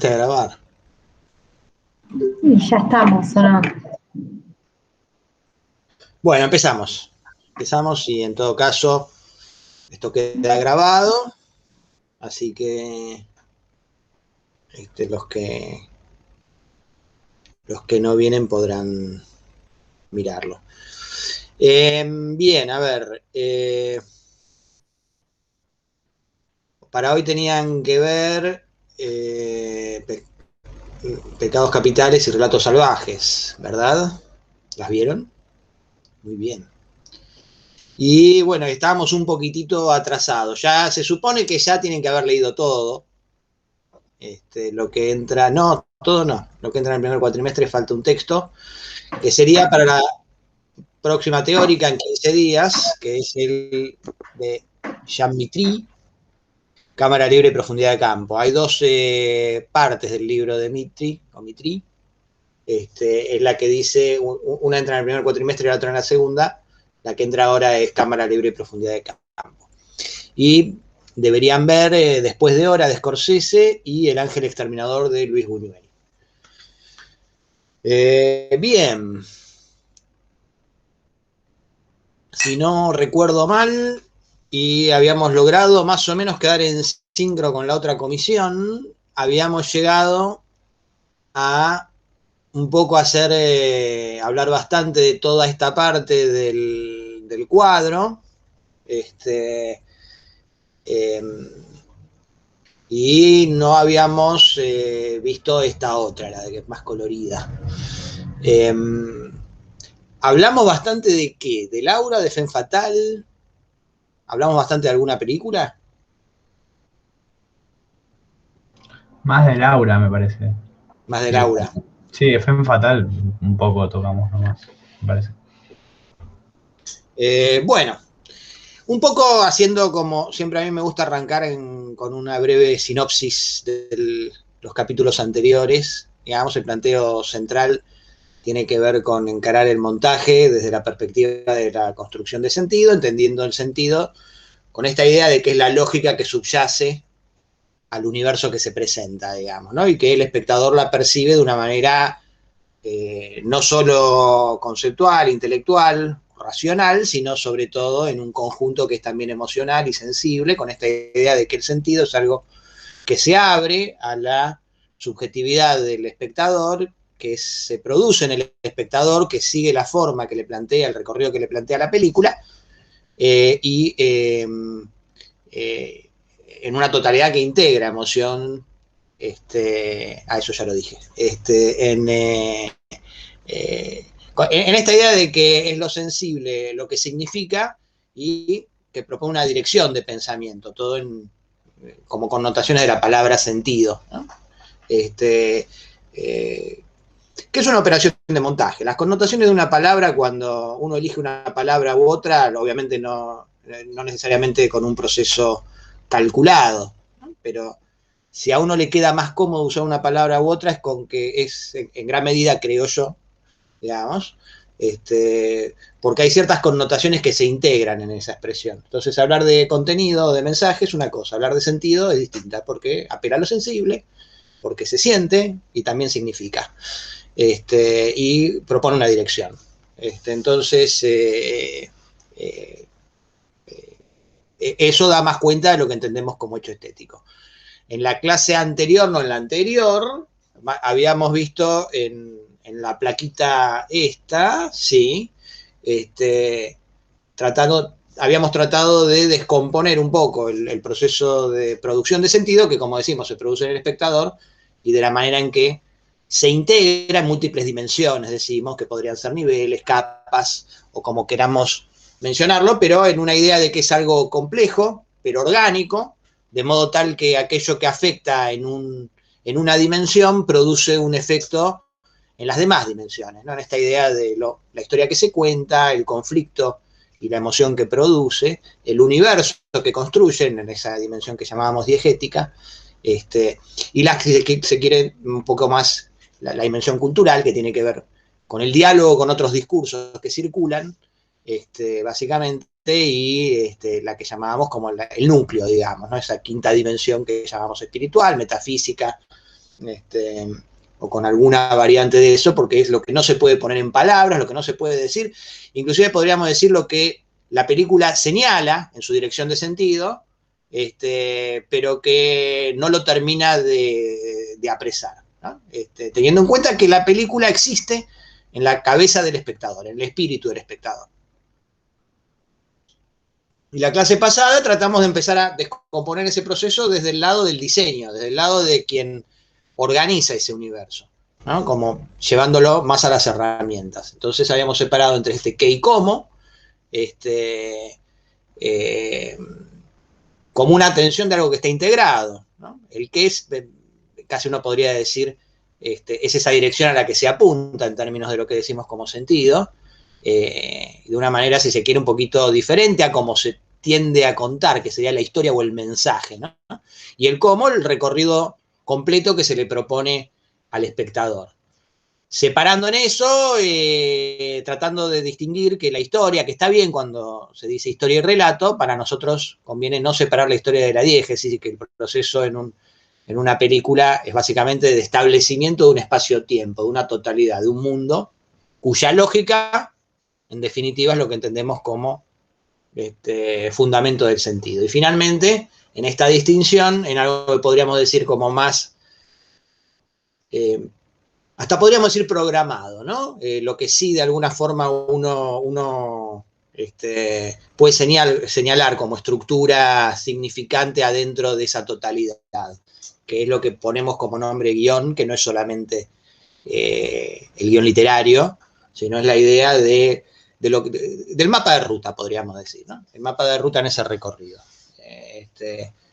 A grabar. Y ya estamos, ¿o no? Bueno, empezamos. Empezamos y en todo caso esto queda grabado, así que los que no vienen podrán mirarlo. Bien, a ver. Para hoy tenían que ver Pecados Capitales y Relatos Salvajes, ¿verdad? ¿Las vieron? Muy bien. Y bueno, estábamos un poquitito atrasados. Ya se supone que ya tienen que haber leído todo. Lo que entra, no, todo no. Lo que entra en el primer cuatrimestre falta un texto, que sería para la próxima teórica en 15 días, que es el de Jean Mitry, Cámara Libre y Profundidad de Campo. Hay 12 partes del libro de Mitry, o Mitry. Es la que dice, una entra en el primer cuatrimestre y la otra en la segunda. La que entra ahora es Cámara Libre y Profundidad de Campo. Y deberían ver Después de Hora de Scorsese y El Ángel Exterminador de Luis Buñuel. Bien. Si no recuerdo mal, y habíamos logrado más o menos quedar en sincro con la otra comisión, habíamos llegado a un poco hacer, hablar bastante de toda esta parte del cuadro, eh, y no habíamos visto esta otra, la de que es más colorida. Hablamos bastante de qué, de Laura, de Femme Fatale, hablamos bastante de alguna película. Más de Laura, me parece. Más de Laura. Sí, de Femme Fatale un poco tocamos nomás, me parece. Bueno, un poco haciendo como siempre a mí me gusta arrancar con una breve sinopsis de los capítulos anteriores. Digamos, el planteo central tiene que ver con encarar el montaje desde la perspectiva de la construcción de sentido, entendiendo el sentido con esta idea de que es la lógica que subyace al universo que se presenta, digamos, ¿no? Y que el espectador la percibe de una manera no solo conceptual, intelectual, racional, sino sobre todo en un conjunto que es también emocional y sensible, con esta idea de que el sentido es algo que se abre a la subjetividad del espectador, que se produce en el espectador, que sigue la forma que le plantea, el recorrido que le plantea la película, y en una totalidad que integra emoción, eso ya lo dije, en esta idea de que es lo sensible lo que significa y que propone una dirección de pensamiento, todo como connotaciones de la palabra sentido, ¿no? Que es una operación de montaje. Las connotaciones de una palabra, cuando uno elige una palabra u otra, obviamente no necesariamente con un proceso calculado, ¿no? Pero si a uno le queda más cómodo usar una palabra u otra, es con que es en gran medida, creo yo, digamos, porque hay ciertas connotaciones que se integran en esa expresión. Entonces, hablar de contenido, de mensaje es una cosa, hablar de sentido es distinta, porque apela a lo sensible, porque se siente y también significa. Y propone una dirección. Entonces, eso da más cuenta de lo que entendemos como hecho estético. En la clase anterior, no en la anterior, habíamos visto en la plaquita esta, sí, habíamos tratado de descomponer un poco el proceso de producción de sentido, que como decimos, se produce en el espectador, y de la manera en que se integra en múltiples dimensiones, decimos, que podrían ser niveles, capas, o como queramos mencionarlo, pero en una idea de que es algo complejo, pero orgánico, de modo tal que aquello que afecta en una dimensión produce un efecto en las demás dimensiones, ¿no? En esta idea de la historia que se cuenta, el conflicto y la emoción que produce, el universo que construyen en esa dimensión que llamábamos diegética, y la que se quiere un poco más la dimensión cultural, que tiene que ver con el diálogo con otros discursos que circulan, básicamente, y la que llamábamos como el núcleo, digamos, ¿no? Esa quinta dimensión que llamamos espiritual, metafísica, o con alguna variante de eso, porque es lo que no se puede poner en palabras, lo que no se puede decir. Inclusive podríamos decir lo que la película señala en su dirección de sentido, pero que no lo termina de apresar, ¿no? Teniendo en cuenta que la película existe en la cabeza del espectador, en el espíritu del espectador. Y la clase pasada tratamos de empezar a descomponer ese proceso desde el lado del diseño, desde el lado de quien organiza ese universo, ¿no? Como llevándolo más a las herramientas. Entonces habíamos separado entre qué y cómo, como una atención de algo que está integrado, ¿no? El qué es, casi uno podría decir, es esa dirección a la que se apunta en términos de lo que decimos como sentido, de una manera, si se quiere, un poquito diferente a cómo se tiende a contar, que sería la historia o el mensaje, ¿no? Y el cómo, el recorrido completo que se le propone al espectador. Separando en eso, tratando de distinguir que la historia, que está bien cuando se dice historia y relato, para nosotros conviene no separar la historia de la diégesis, que el proceso en una película es básicamente de establecimiento de un espacio-tiempo, de una totalidad, de un mundo, cuya lógica, en definitiva, es lo que entendemos como fundamento del sentido. Y finalmente, en esta distinción, en algo que podríamos decir como más, hasta podríamos decir programado, ¿no? Lo que sí de alguna forma uno puede señalar como estructura significante adentro de esa totalidad, que es lo que ponemos como nombre guión, que no es solamente el guión literario, sino es la idea del mapa de ruta, podríamos decir, ¿no? El mapa de ruta en ese recorrido.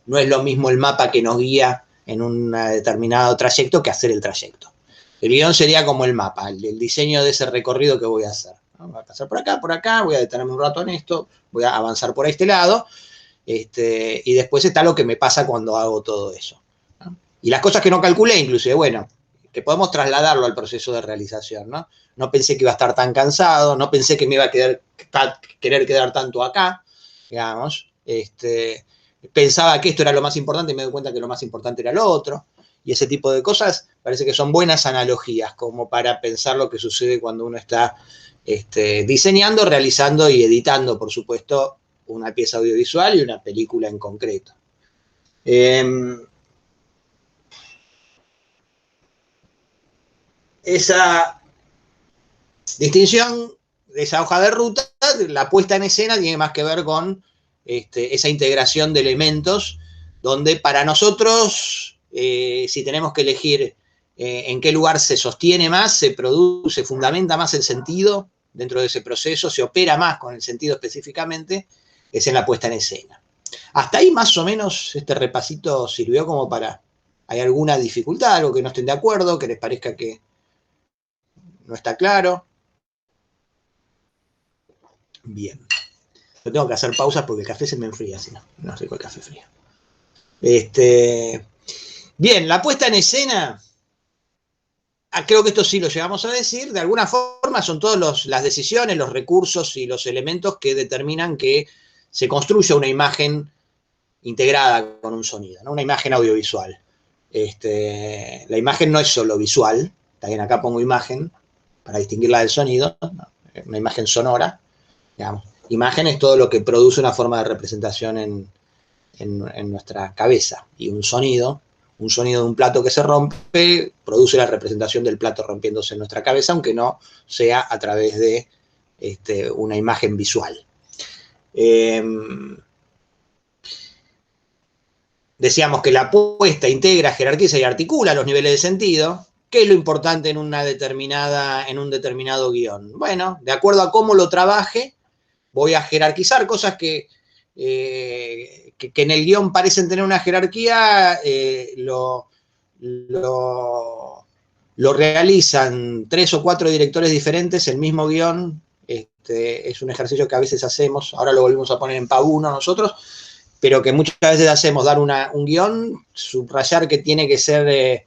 No es lo mismo el mapa que nos guía en un determinado trayecto que hacer el trayecto. El guión sería como el mapa, el diseño de ese recorrido que voy a hacer, ¿no? Voy a pasar por acá, voy a detenerme un rato en esto, voy a avanzar por este lado, y después está lo que me pasa cuando hago todo eso, ¿no? Y las cosas que no calculé, inclusive, bueno, que podemos trasladarlo al proceso de realización, ¿no? No pensé que iba a estar tan cansado, no pensé que me iba a querer quedar tanto acá, digamos. Pensaba que esto era lo más importante y me doy cuenta que lo más importante era lo otro. Y ese tipo de cosas parece que son buenas analogías como para pensar lo que sucede cuando uno está diseñando, realizando y editando, por supuesto, una pieza audiovisual y una película en concreto. Esa distinción de esa hoja de ruta, la puesta en escena tiene más que ver con esa integración de elementos donde para nosotros, si tenemos que elegir en qué lugar se sostiene más, se produce, se fundamenta más el sentido dentro de ese proceso, se opera más con el sentido específicamente, es en la puesta en escena. Hasta ahí más o menos este repasito sirvió como para, ¿hay alguna dificultad, algo que no estén de acuerdo, que les parezca que no está claro? Bien. Yo tengo que hacer pausas porque el café se me enfría, si no, no sé cuál café frío. Bien, la puesta en escena, creo que esto sí lo llegamos a decir, de alguna forma son todas las decisiones, los recursos y los elementos que determinan que se construya una imagen integrada con un sonido, ¿no? Una imagen audiovisual. La imagen no es solo visual, también acá pongo imagen para distinguirla del sonido, ¿no? Una imagen sonora, digamos. Imagen es todo lo que produce una forma de representación en nuestra cabeza, y un sonido de un plato que se rompe produce la representación del plato rompiéndose en nuestra cabeza, aunque no sea a través de una imagen visual. Decíamos que la puesta integra, jerarquiza y articula los niveles de sentido. ¿Qué es lo importante en un determinado guión? Bueno, de acuerdo a cómo lo trabaje, voy a jerarquizar cosas que en el guión parecen tener una jerarquía, lo realizan 3 o 4 directores diferentes, el mismo guión. Es un ejercicio que a veces hacemos, ahora lo volvemos a poner en PAU 1 nosotros, pero que muchas veces hacemos, dar un guión, subrayar que tiene que ser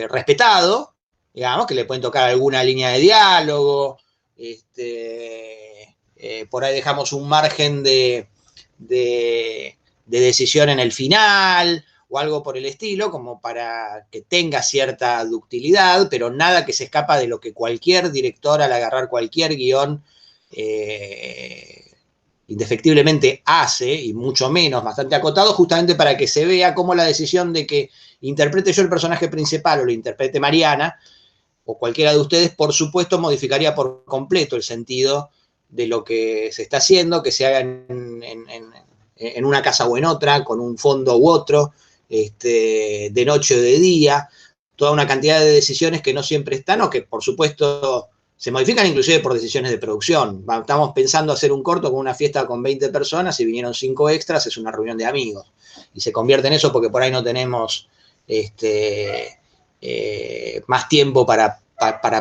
respetado, digamos, que le pueden tocar alguna línea de diálogo, por ahí dejamos un margen de decisión en el final, o algo por el estilo, como para que tenga cierta ductilidad, pero nada que se escapa de lo que cualquier director al agarrar cualquier guión indefectiblemente hace, y mucho menos, bastante acotado, justamente para que se vea cómo la decisión de que interprete yo el personaje principal o lo interprete Mariana, o cualquiera de ustedes, por supuesto, modificaría por completo el sentido de lo que se está haciendo, que se haga en una casa o en otra, con un fondo u otro, de noche o de día, toda una cantidad de decisiones que no siempre están, o que por supuesto se modifican inclusive por decisiones de producción. Estamos pensando hacer un corto con una fiesta con 20 personas y vinieron 5 extras, es una reunión de amigos. Y se convierte en eso porque por ahí no tenemos más tiempo para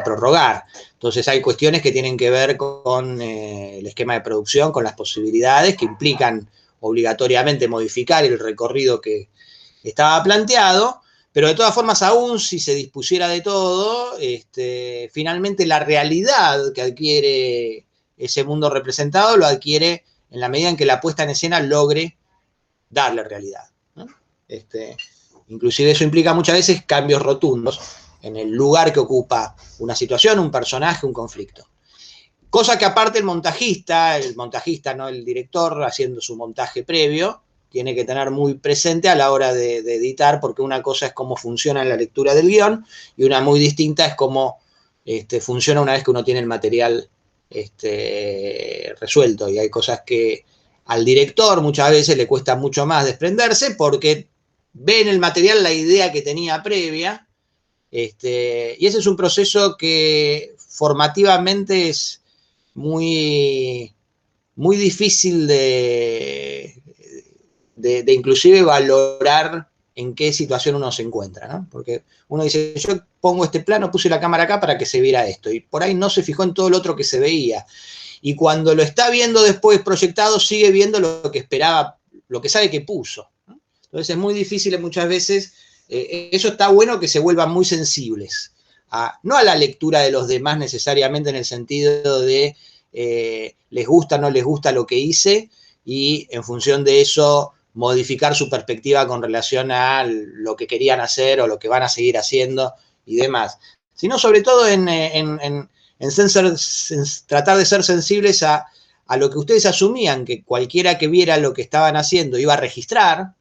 prorrogar. Entonces hay cuestiones que tienen que ver con el esquema de producción, con las posibilidades que implican obligatoriamente modificar el recorrido que estaba planteado, pero de todas formas, aún si se dispusiera de todo, finalmente la realidad que adquiere ese mundo representado lo adquiere en la medida en que la puesta en escena logre darle realidad, ¿no? Inclusive eso implica muchas veces cambios rotundos en el lugar que ocupa una situación, un personaje, un conflicto. Cosa que aparte el montajista, no el director, haciendo su montaje previo, tiene que tener muy presente a la hora de editar, porque una cosa es cómo funciona la lectura del guión y una muy distinta es cómo funciona una vez que uno tiene el material resuelto. Y hay cosas que al director muchas veces le cuesta mucho más desprenderse porque ve en el material la idea que tenía previa, y ese es un proceso que formativamente es muy, muy difícil de inclusive valorar en qué situación uno se encuentra, ¿no? Porque uno dice, yo pongo este plano, puse la cámara acá para que se viera esto, y por ahí no se fijó en todo lo otro que se veía. Y cuando lo está viendo después proyectado, sigue viendo lo que esperaba, lo que sabe que puso, ¿no? Entonces es muy difícil muchas veces, eso está bueno que se vuelvan muy sensibles, no a la lectura de los demás necesariamente en el sentido de les gusta o no les gusta lo que hice, y en función de eso modificar su perspectiva con relación a lo que querían hacer o lo que van a seguir haciendo y demás, sino sobre todo en tratar de ser sensibles a lo que ustedes asumían que cualquiera que viera lo que estaban haciendo iba a registrar,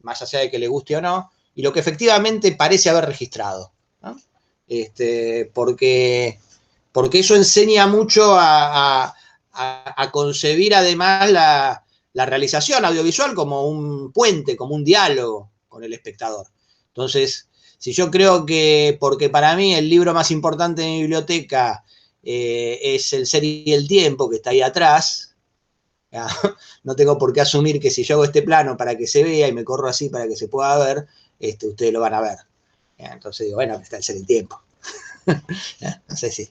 más allá de que le guste o no, y lo que efectivamente parece haber registrado, ¿no? Porque eso enseña mucho a concebir además la realización audiovisual como un puente, como un diálogo con el espectador. Entonces, si yo creo que, porque para mí el libro más importante de mi biblioteca es El Ser y el Tiempo, que está ahí atrás, no tengo por qué asumir que si yo hago este plano para que se vea y me corro así para que se pueda ver, ustedes lo van a ver. Entonces digo, bueno, está El Ser y el Tiempo. No sé si...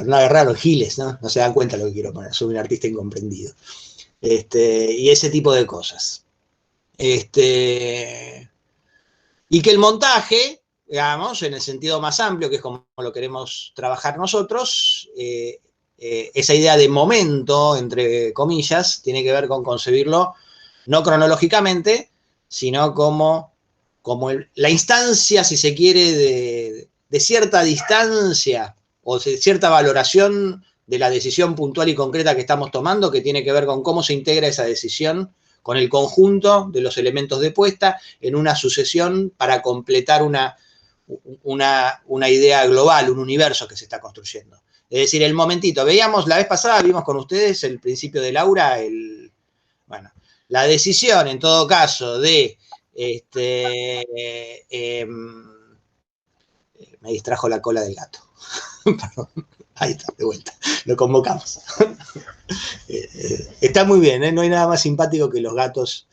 no agarraron giles, ¿no? No se dan cuenta de lo que quiero poner. Soy un artista incomprendido. Y ese tipo de cosas. Y que el montaje, digamos, en el sentido más amplio, que es como lo queremos trabajar nosotros, esa idea de momento, entre comillas, tiene que ver con concebirlo no cronológicamente, sino como la instancia, si se quiere, de cierta distancia o de cierta valoración de la decisión puntual y concreta que estamos tomando, que tiene que ver con cómo se integra esa decisión con el conjunto de los elementos de puesta en una sucesión para completar una idea global, un universo que se está construyendo. Es decir, el momentito, la vez pasada vimos con ustedes el principio de Laura, la decisión en todo caso de me distrajo la cola del gato. Perdón. Ahí está, de vuelta. Lo convocamos. Está muy bien, ¿eh? No hay nada más simpático que los gatos.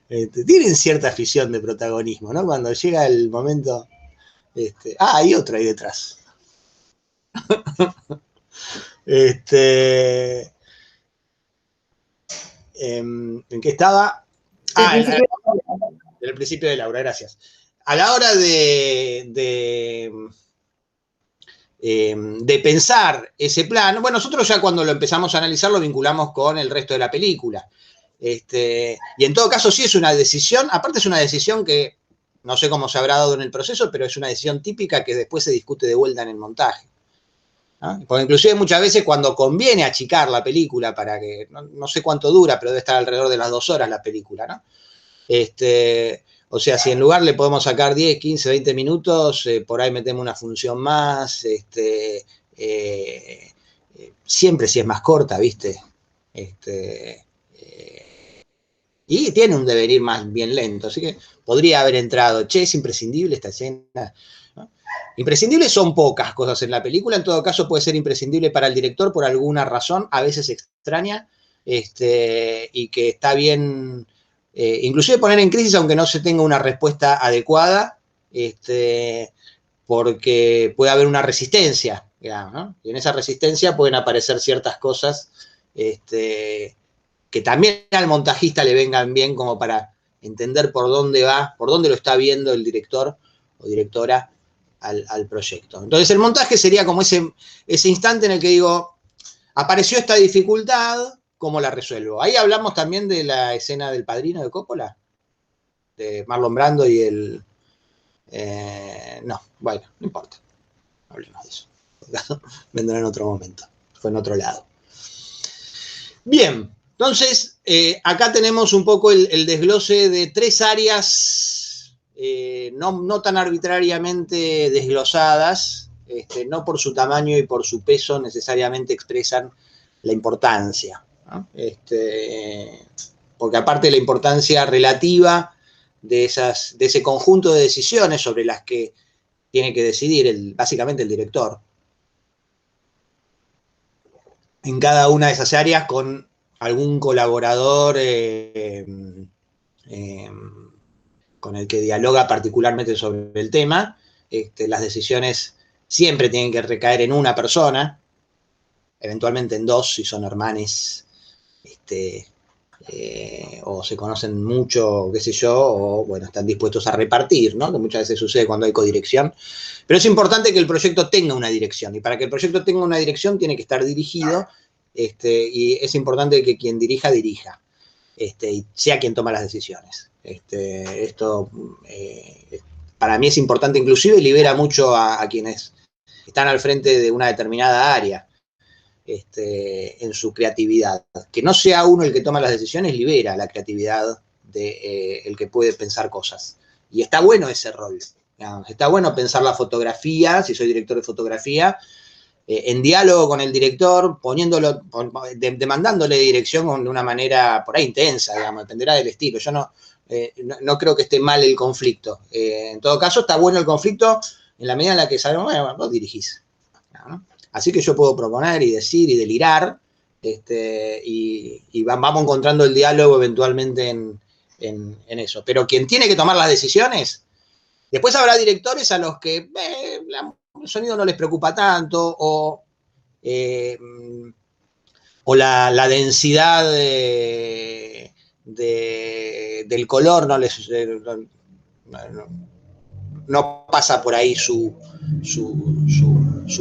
Tienen cierta afición de protagonismo, ¿no? Cuando llega el momento. Hay otro ahí detrás. ¿En qué estaba? En el principio de Laura, gracias. A la hora de pensar ese plan, bueno, nosotros ya cuando lo empezamos a analizar lo vinculamos con el resto de la película. Y en todo caso sí es una decisión, aparte es una decisión que no sé cómo se habrá dado en el proceso, pero es una decisión típica que después se discute de vuelta en el montaje, ¿no? Porque inclusive muchas veces cuando conviene achicar la película para que, no sé cuánto dura, pero debe estar alrededor de las 2 horas la película, ¿no? O sea, si en lugar le podemos sacar 10, 15, 20 minutos, por ahí metemos una función más, siempre si es más corta, ¿viste? Y tiene un devenir más bien lento, así que podría haber entrado, che, es imprescindible esta escena, ¿no? Imprescindibles son pocas cosas en la película, en todo caso puede ser imprescindible para el director por alguna razón, a veces extraña, y que está bien, inclusive poner en crisis aunque no se tenga una respuesta adecuada, porque puede haber una resistencia, digamos, ¿no? Y en esa resistencia pueden aparecer ciertas cosas, que también al montajista le vengan bien como para entender por dónde va, por dónde lo está viendo el director o directora al proyecto. Entonces el montaje sería como ese instante en el que digo, apareció esta dificultad, ¿cómo la resuelvo? Ahí hablamos también de la escena del Padrino de Coppola, de Marlon Brando y el... no, bueno, no importa, no hablemos de eso. Vendrá en otro momento, fue en otro lado. Bien, entonces acá tenemos un poco el desglose de 3 áreas no tan arbitrariamente desglosadas, no por su tamaño y por su peso necesariamente expresan la importancia, ¿no? Porque aparte de la importancia relativa de ese conjunto de decisiones sobre las que tiene que decidir básicamente el director, en cada una de esas áreas con algún colaborador con el que dialoga particularmente sobre el tema. Las decisiones siempre tienen que recaer en una persona, eventualmente en 2 si son hermanes, o se conocen mucho, qué sé yo, o bueno, están dispuestos a repartir, ¿no? Que muchas veces sucede cuando hay codirección. Pero es importante que el proyecto tenga una dirección, y para que el proyecto tenga una dirección tiene que estar dirigido, y es importante que quien dirija, y sea quien toma las decisiones. Esto para mí es importante, inclusive libera mucho a quienes están al frente de una determinada área, en su creatividad. Que no sea uno el que toma las decisiones libera la creatividad de el que puede pensar cosas. Y está bueno ese rol, digamos. Está bueno pensar la fotografía, si soy director de fotografía, en diálogo con el director, demandándole dirección de una manera por ahí intensa, digamos, dependerá del estilo. Yo no creo que esté mal el conflicto. En todo caso, está bueno el conflicto en la medida en la que sabemos, bueno, vos dirigís, ¿no? Así que yo puedo proponer y decir y delirar, y vamos encontrando el diálogo eventualmente en eso. Pero quien tiene que tomar las decisiones, después habrá directores a los que el sonido no les preocupa tanto, o la densidad del color no pasa por ahí su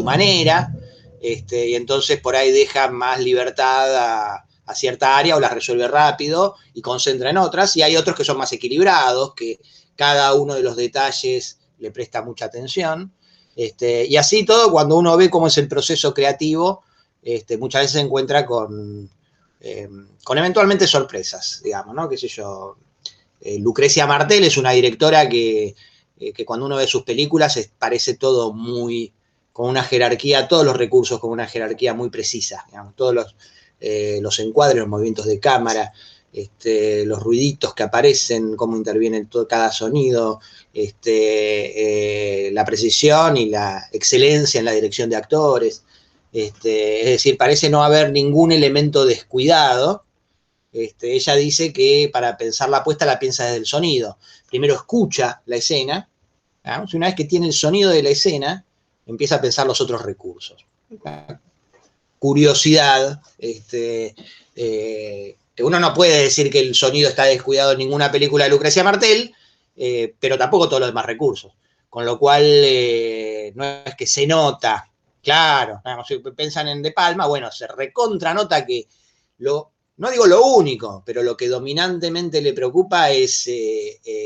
manera, y entonces por ahí deja más libertad a cierta área o la resuelve rápido y concentra en otras, y hay otros que son más equilibrados, que cada uno de los detalles le presta mucha atención, y así todo, cuando uno ve cómo es el proceso creativo, muchas veces se encuentra con eventualmente sorpresas, digamos, ¿no? Qué sé yo, Lucrecia Martel es una directora que cuando uno ve sus películas parece todo muy, con una jerarquía, todos los recursos con una jerarquía muy precisa, digamos, todos los encuadres, los movimientos de cámara, los ruiditos que aparecen, cómo interviene cada sonido, la precisión y la excelencia en la dirección de actores, es decir, parece no haber ningún elemento descuidado. Ella dice que para pensar la apuesta la piensa desde el sonido. Primero escucha la escena, ¿no? Una vez que tiene el sonido de la escena, empieza a pensar los otros recursos. Curiosidad, que uno no puede decir que el sonido está descuidado en ninguna película de Lucrecia Martel, pero tampoco todos los demás recursos. Con lo cual, no es que se nota, claro, si piensan en De Palma, bueno, se recontra nota que no digo lo único, pero lo que dominantemente le preocupa es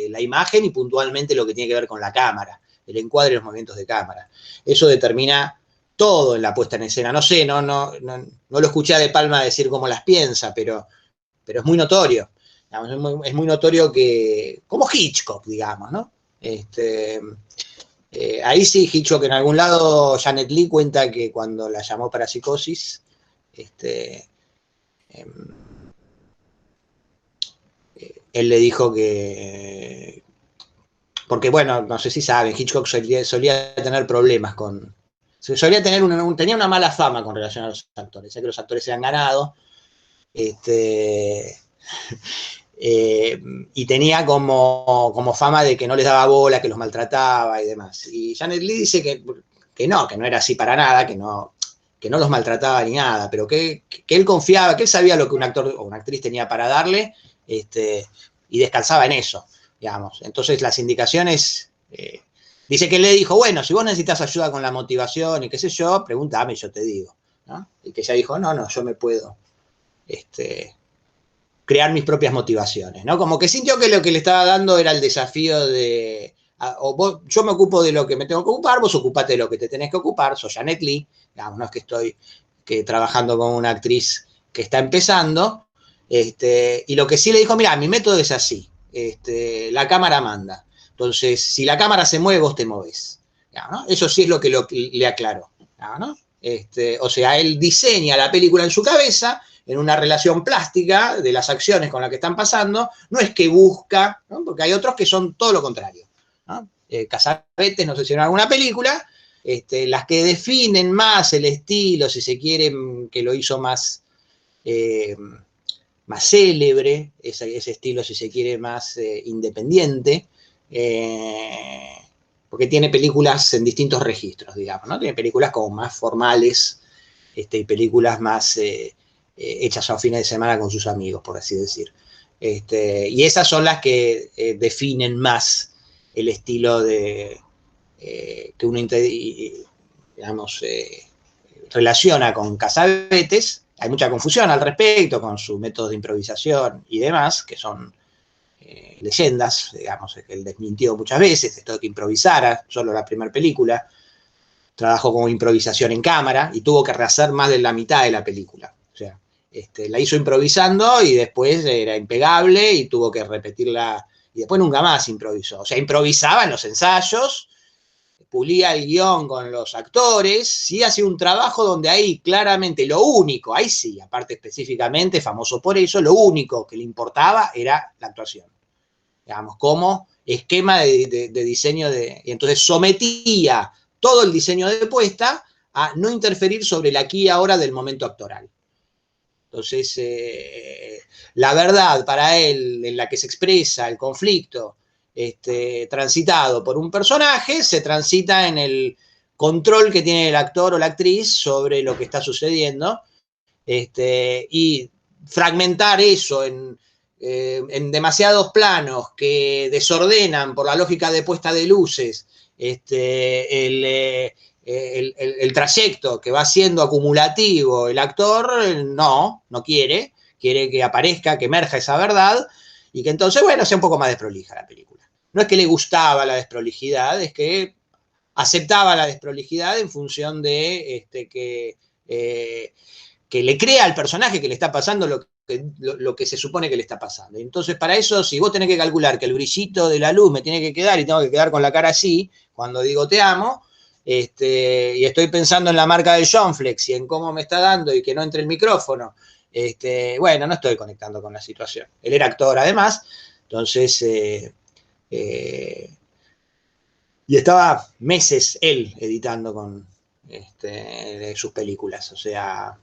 la imagen y puntualmente lo que tiene que ver con la cámara, el encuadre y los movimientos de cámara. Eso determina todo en la puesta en escena. No sé, no lo escuché a De Palma decir cómo las piensa, pero es muy notorio. Digamos, es muy notorio que, como Hitchcock, digamos, ¿no? Ahí sí, Hitchcock en algún lado, Janet Leigh cuenta que cuando la llamó para Psicosis, él le dijo que, porque bueno, no sé si saben, Hitchcock solía tener problemas solía tener tenía una mala fama con relación a los actores, ya que los actores se han ganado, y tenía como fama de que no les daba bola, que los maltrataba y demás. Y Janet Leigh dice que no era así para nada, que no los maltrataba ni nada, pero que él confiaba, que él sabía lo que un actor o una actriz tenía para darle, y descansaba en eso, digamos. Entonces las indicaciones, dice que él le dijo, bueno, si vos necesitas ayuda con la motivación y qué sé yo, pregúntame y yo te digo, ¿no? Y que ella dijo, no, yo me puedo crear mis propias motivaciones, ¿no? Como que sintió que lo que le estaba dando era el desafío de, yo me ocupo de lo que me tengo que ocupar, vos ocupate de lo que te tenés que ocupar, sos Janet Leigh, digamos, no es que estoy trabajando con una actriz que está empezando, y lo que sí le dijo, mira, mi método es así, la cámara manda, entonces, si la cámara se mueve, vos te movés, ¿no? Eso sí es lo que le aclaró, ¿no? O sea, él diseña la película en su cabeza, en una relación plástica de las acciones con las que están pasando, no es que busca, ¿no? Porque hay otros que son todo lo contrario, ¿no? Casavetes, no sé si en alguna película, las que definen más el estilo, si se quiere, que lo hizo más célebre, ese estilo, si se quiere, más independiente, porque tiene películas en distintos registros, digamos, ¿no? Tiene películas como más formales, y películas más hechas a fines de semana con sus amigos, por así decir. Y esas son las que definen más el estilo que uno, digamos, relaciona con Cassavetes. Hay mucha confusión al respecto con su método de improvisación y demás, que son leyendas, digamos, que él desmintió muchas veces, esto de que improvisara, solo la primera película, trabajó como improvisación en cámara y tuvo que rehacer más de la mitad de la película. O sea, la hizo improvisando y después era impecable y tuvo que repetirla y después nunca más improvisó. O sea, improvisaba en los ensayos, pulía el guión con los actores, sí hacía un trabajo donde ahí claramente lo único, ahí sí, aparte específicamente, famoso por eso, lo único que le importaba era la actuación. Digamos, como esquema de diseño y entonces sometía todo el diseño de puesta a no interferir sobre el aquí y ahora del momento actoral. Entonces, la verdad para él, en la que se expresa el conflicto transitado por un personaje, se transita en el control que tiene el actor o la actriz sobre lo que está sucediendo, y fragmentar eso en demasiados planos que desordenan por la lógica de puesta de luces el trayecto que va siendo acumulativo el actor, no quiere que aparezca, que emerja esa verdad y que entonces, bueno, sea un poco más desprolija la película. No es que le gustaba la desprolijidad, es que aceptaba la desprolijidad en función de que le crea al personaje que le está pasando lo que se supone que le está pasando. Entonces, para eso, si vos tenés que calcular que el brillito de la luz me tiene que quedar y tengo que quedar con la cara así, cuando digo te amo, y estoy pensando en la marca de Jonflex y en cómo me está dando y que no entre el micrófono, bueno, no estoy conectando con la situación. Él era actor, además, entonces, y estaba meses él editando con sus películas, o sea,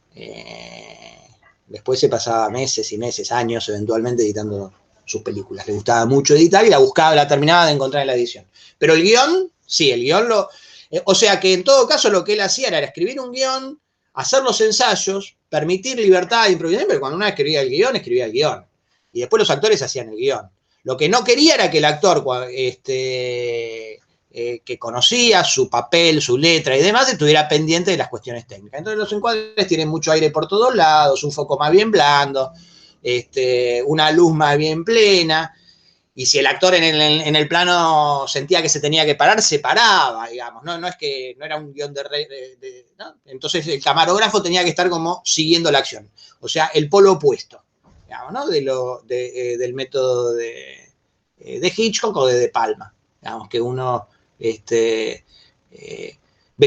después se pasaba meses y meses, años eventualmente editando sus películas. Le gustaba mucho editar y la terminaba de encontrar en la edición. Pero el guión, sí, el guión o sea que en todo caso lo que él hacía era escribir un guión, hacer los ensayos, permitir libertad de improvisación, pero cuando uno escribía el guión. Y después los actores hacían el guión. Lo que no quería era que el actor, que conocía su papel, su letra y demás, estuviera pendiente de las cuestiones técnicas. Entonces los encuadres tienen mucho aire por todos lados, un foco más bien blando, una luz más bien plena, y si el actor en el plano sentía que se tenía que parar, se paraba, digamos, no es que no era un guión ¿no? Entonces el camarógrafo tenía que estar como siguiendo la acción, o sea, el polo opuesto, digamos, ¿no? Del método de Hitchcock o de Palma, digamos, que uno ve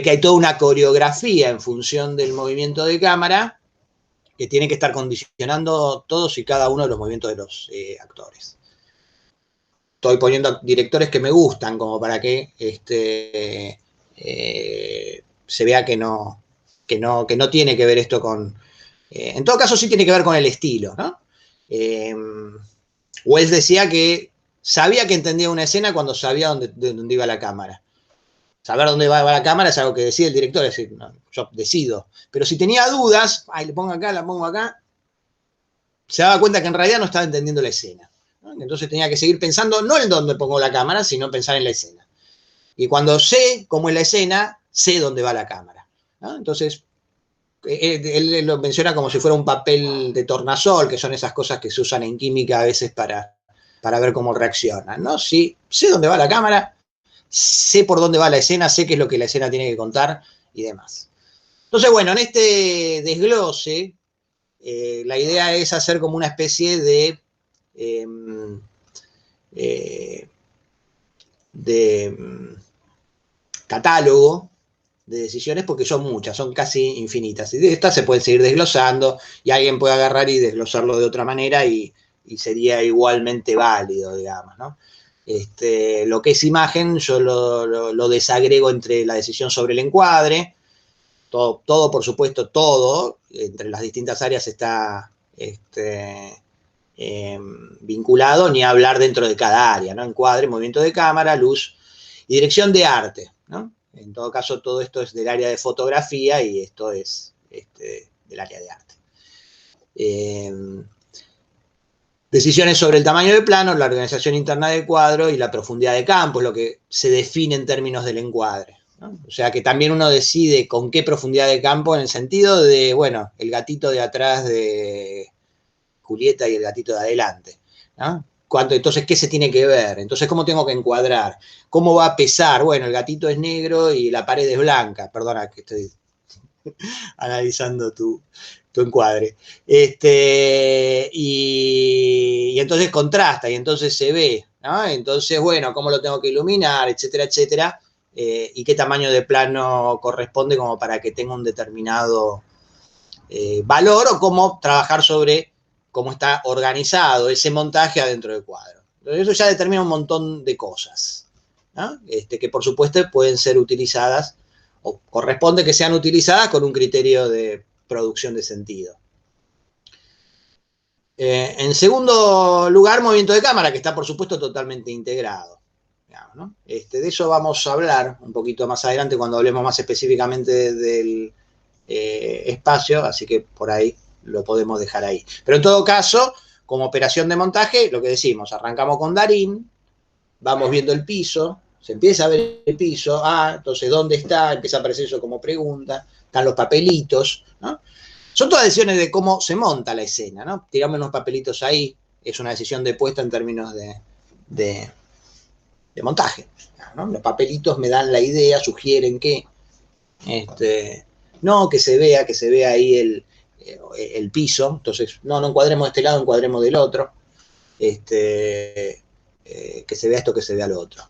que hay toda una coreografía en función del movimiento de cámara que tiene que estar condicionando todos y cada uno de los movimientos de los actores. Estoy poniendo directores que me gustan como para que se vea que no tiene que ver esto con... en todo caso sí tiene que ver con el estilo, ¿no? Wells decía que sabía que entendía una escena cuando sabía dónde iba la cámara. Saber dónde va la cámara es algo que decide el director, es decir, no, yo decido. Pero si tenía dudas, le pongo acá, la pongo acá, se daba cuenta que en realidad no estaba entendiendo la escena, ¿no? Entonces tenía que seguir pensando, no en dónde pongo la cámara, sino pensar en la escena. Y cuando sé cómo es la escena, sé dónde va la cámara, ¿no? Entonces, él lo menciona como si fuera un papel de tornasol, que son esas cosas que se usan en química a veces para ver cómo reaccionan, ¿no? Si sé dónde va la cámara, sé por dónde va la escena, sé qué es lo que la escena tiene que contar y demás. Entonces, bueno, en este desglose, la idea es hacer como una especie de catálogo de decisiones, porque son muchas, son casi infinitas. Y de estas se pueden seguir desglosando y alguien puede agarrar y desglosarlo de otra manera y sería igualmente válido, digamos, ¿no? Lo que es imagen yo lo desagrego entre la decisión sobre el encuadre, todo por supuesto, todo, entre las distintas áreas está vinculado, ni hablar dentro de cada área, ¿no? Encuadre, movimiento de cámara, luz y dirección de arte, ¿no? En todo caso, todo esto es del área de fotografía y esto es del área de arte. Decisiones sobre el tamaño de plano, la organización interna del cuadro y la profundidad de campo, es lo que se define en términos del encuadre, ¿no? O sea que también uno decide con qué profundidad de campo en el sentido de, bueno, el gatito de atrás de Julieta y el gatito de adelante, ¿no? Entonces, ¿qué se tiene que ver? Entonces, ¿cómo tengo que encuadrar? ¿Cómo va a pesar? Bueno, el gatito es negro y la pared es blanca. Perdona que estoy analizando tu encuadre. Y entonces contrasta, y entonces se ve, ¿no? Entonces, bueno, ¿cómo lo tengo que iluminar? Etcétera, etcétera. Y qué tamaño de plano corresponde como para que tenga un determinado valor, o cómo trabajar sobre cómo está organizado ese montaje adentro del cuadro. Entonces, eso ya determina un montón de cosas, ¿no? Que por supuesto pueden ser utilizadas, o corresponde que sean utilizadas con un criterio de producción de sentido. En segundo lugar, movimiento de cámara, que está por supuesto totalmente integrado, digamos, ¿no? De eso vamos a hablar un poquito más adelante cuando hablemos más específicamente del espacio, así que por ahí lo podemos dejar ahí. Pero en todo caso, como operación de montaje, lo que decimos, arrancamos con Darín, vamos viendo el piso, se empieza a ver el piso, entonces ¿dónde está? Empieza a aparecer eso como pregunta, están los papelitos, ¿no? Son todas decisiones de cómo se monta la escena, ¿no? Tiramos unos papelitos ahí, es una decisión de puesta en términos de montaje, ¿no? Los papelitos me dan la idea, sugieren que no, que se vea ahí el piso, entonces no encuadremos de este lado, encuadremos del otro, que se vea esto, que se vea lo otro.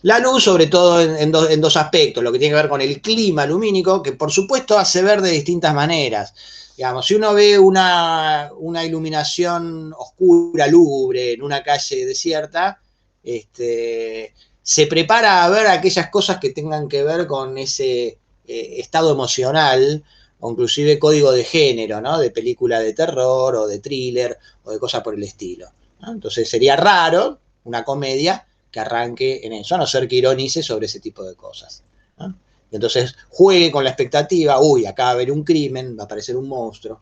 La luz, sobre todo en dos aspectos, lo que tiene que ver con el clima lumínico, que por supuesto hace ver de distintas maneras. Digamos, si uno ve una iluminación oscura, lúgubre, en una calle desierta, se prepara a ver aquellas cosas que tengan que ver con ese estado emocional, o inclusive código de género, ¿no? De película de terror, o de thriller, o de cosas por el estilo, ¿no? Entonces sería raro una comedia que arranque en eso, a no ser que ironice sobre ese tipo de cosas, ¿no? Entonces juegue con la expectativa, acá va a haber un crimen, va a aparecer un monstruo,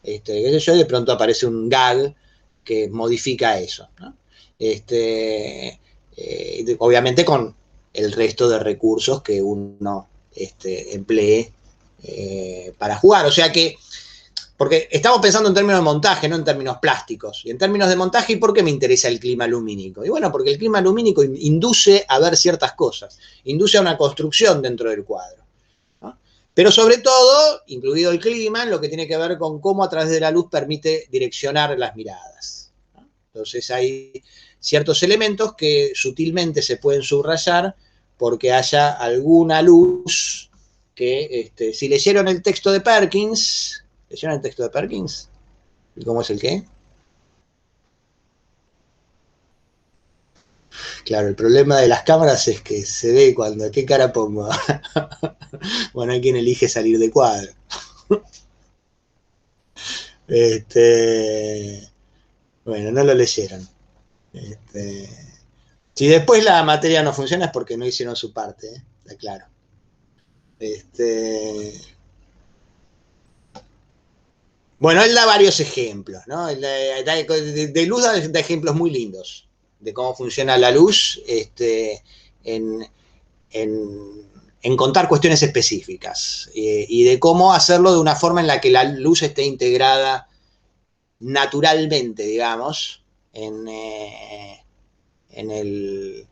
y de pronto aparece un gag que modifica eso, ¿no? Obviamente con el resto de recursos que uno emplee para jugar. O sea que Porque estamos pensando en términos de montaje, no en términos plásticos. Y en términos de montaje, ¿por qué me interesa el clima lumínico? Y bueno, porque el clima lumínico induce a ver ciertas cosas, induce a una construcción dentro del cuadro, ¿no? Pero sobre todo, incluido el clima, en lo que tiene que ver con cómo a través de la luz permite direccionar las miradas, ¿no? Entonces hay ciertos elementos que sutilmente se pueden subrayar porque haya alguna luz que, si leyeron el texto de Perkins... ¿Leyeron el texto de Perkins? ¿Y cómo es el qué? Claro, el problema de las cámaras es que se ve cuando, ¿qué cara pongo? Bueno, hay quien elige salir de cuadro. Bueno, no lo leyeron. Si después la materia no funciona es porque no hicieron su parte, ¿eh? Está claro. Bueno, él da varios ejemplos, ¿no? De luz da ejemplos muy lindos de cómo funciona la luz en, en contar cuestiones específicas y de cómo hacerlo de una forma en la que la luz esté integrada naturalmente, digamos, en el...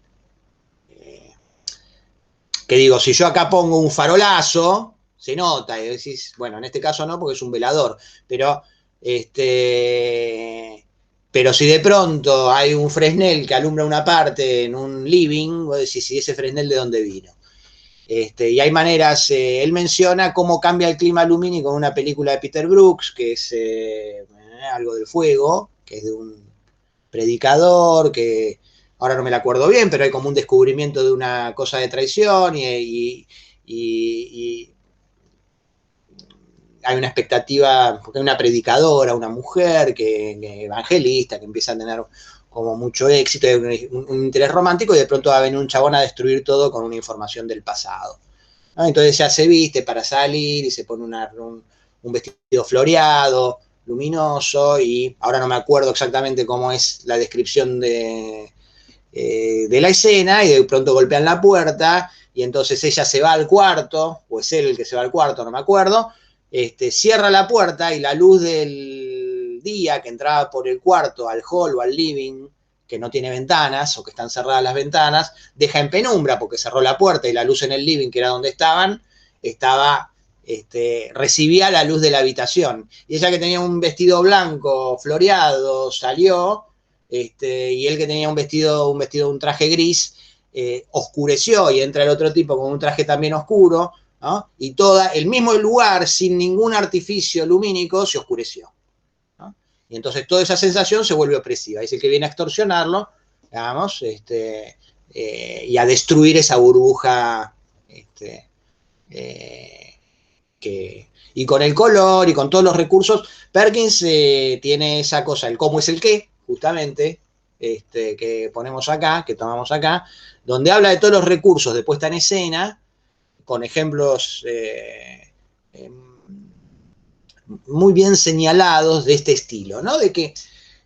que digo, si yo acá pongo un farolazo, se nota, y decís, bueno, en este caso no, porque es un velador, pero pero si de pronto hay un Fresnel que alumbra una parte en un living, vos decís, ¿y ese Fresnel de dónde vino? Y hay maneras, él menciona cómo cambia el clima lumínico en una película de Peter Brooks, que es algo del fuego, que es de un predicador, que ahora no me la acuerdo bien, pero hay como un descubrimiento de una cosa de traición y hay una expectativa, porque hay una predicadora, una mujer que evangelista, que empieza a tener como mucho éxito, un interés romántico, y de pronto va a venir un chabón a destruir todo con una información del pasado, ¿no? Entonces ya se viste para salir y se pone un vestido floreado, luminoso, y ahora no me acuerdo exactamente cómo es la descripción de la escena, y de pronto golpean la puerta, y entonces ella se va al cuarto, o es él el que se va al cuarto, no me acuerdo, cierra la puerta y la luz del día que entraba por el cuarto al hall o al living, que no tiene ventanas o que están cerradas las ventanas, deja en penumbra porque cerró la puerta y la luz en el living, que era donde estaban, recibía la luz de la habitación. Y ella, que tenía un vestido blanco floreado, salió, y él, que tenía un traje gris, oscureció, y entra el otro tipo con un traje también oscuro, ¿no? Y el mismo lugar, sin ningún artificio lumínico, se oscureció, ¿no? Y entonces toda esa sensación se vuelve opresiva. Es el que viene a extorsionarlo, digamos, y a destruir esa burbuja, y con el color y con todos los recursos, Perkins tiene esa cosa, el cómo es el qué, justamente, que ponemos acá, que tomamos acá, donde habla de todos los recursos de puesta en escena, con ejemplos muy bien señalados de este estilo, ¿no? De que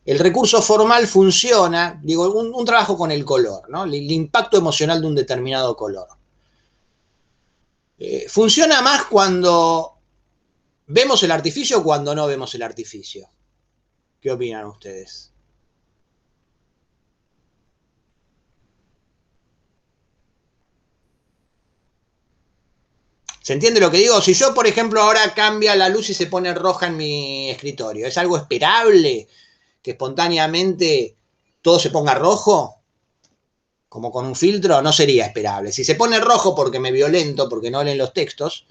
el recurso formal funciona, digo, un trabajo con el color, ¿no? El impacto emocional de un determinado color. Funciona más cuando vemos el artificio o cuando no vemos el artificio. ¿Qué opinan ustedes? ¿Se entiende lo que digo? Si yo, por ejemplo, ahora cambia la luz y se pone roja en mi escritorio, ¿es algo esperable que espontáneamente todo se ponga rojo? Como con un filtro, no sería esperable. Si se pone rojo porque me violento, porque no leen los textos,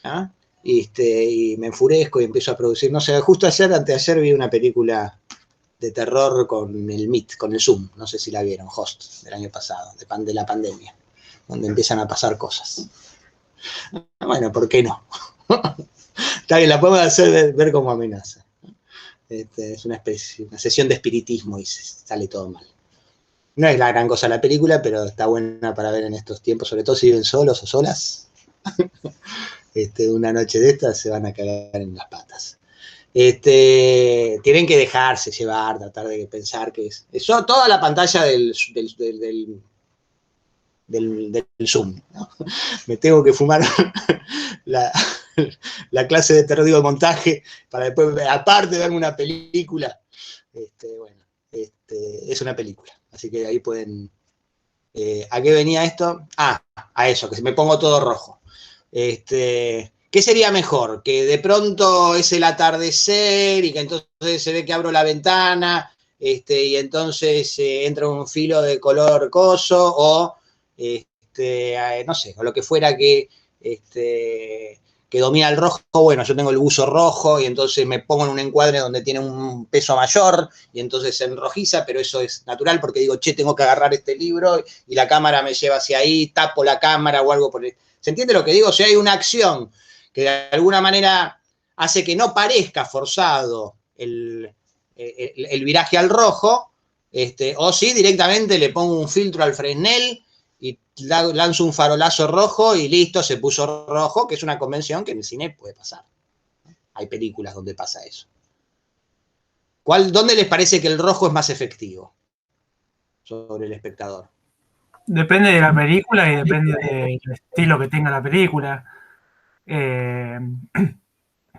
¿ah? Y me enfurezco y empiezo a producir. No sé, justo anteayer vi una película de terror con el Meet, con el Zoom, no sé si la vieron, Host, del año pasado, de la pandemia, donde empiezan a pasar cosas. Bueno, ¿por qué no? Está bien, la podemos hacer ver como amenaza. Es una sesión de espiritismo y sale todo mal. No es la gran cosa la película, pero está buena para ver en estos tiempos, sobre todo si viven solos o solas. Una noche de estas se van a cagar en las patas. Tienen que dejarse llevar, tratar de pensar que es eso, toda la pantalla del Zoom, ¿no? Me tengo que fumar la clase de terror, digo, de montaje, para después, aparte de verme una película, bueno, es una película. Así que ahí pueden... ¿a qué venía esto? Ah, a eso, que se me pongo todo rojo. ¿Qué sería mejor? Que de pronto es el atardecer y que entonces se ve que abro la ventana y entonces entra un filo de color coso o, no sé, o lo que fuera que domina el rojo. Bueno, yo tengo el buzo rojo y entonces me pongo en un encuadre donde tiene un peso mayor y entonces se enrojiza, pero eso es natural porque digo, che, tengo que agarrar este libro y la cámara me lleva hacia ahí, tapo la cámara o algo por el... ¿Se entiende lo que digo? O sea, hay una acción que de alguna manera hace que no parezca forzado el viraje al rojo, o si directamente le pongo un filtro al Fresnel y lanzo un farolazo rojo y listo, se puso rojo, que es una convención que en el cine puede pasar. Hay películas donde pasa eso. ¿Dónde les parece que el rojo es más efectivo sobre el espectador? Depende de la película y depende del estilo que tenga la película.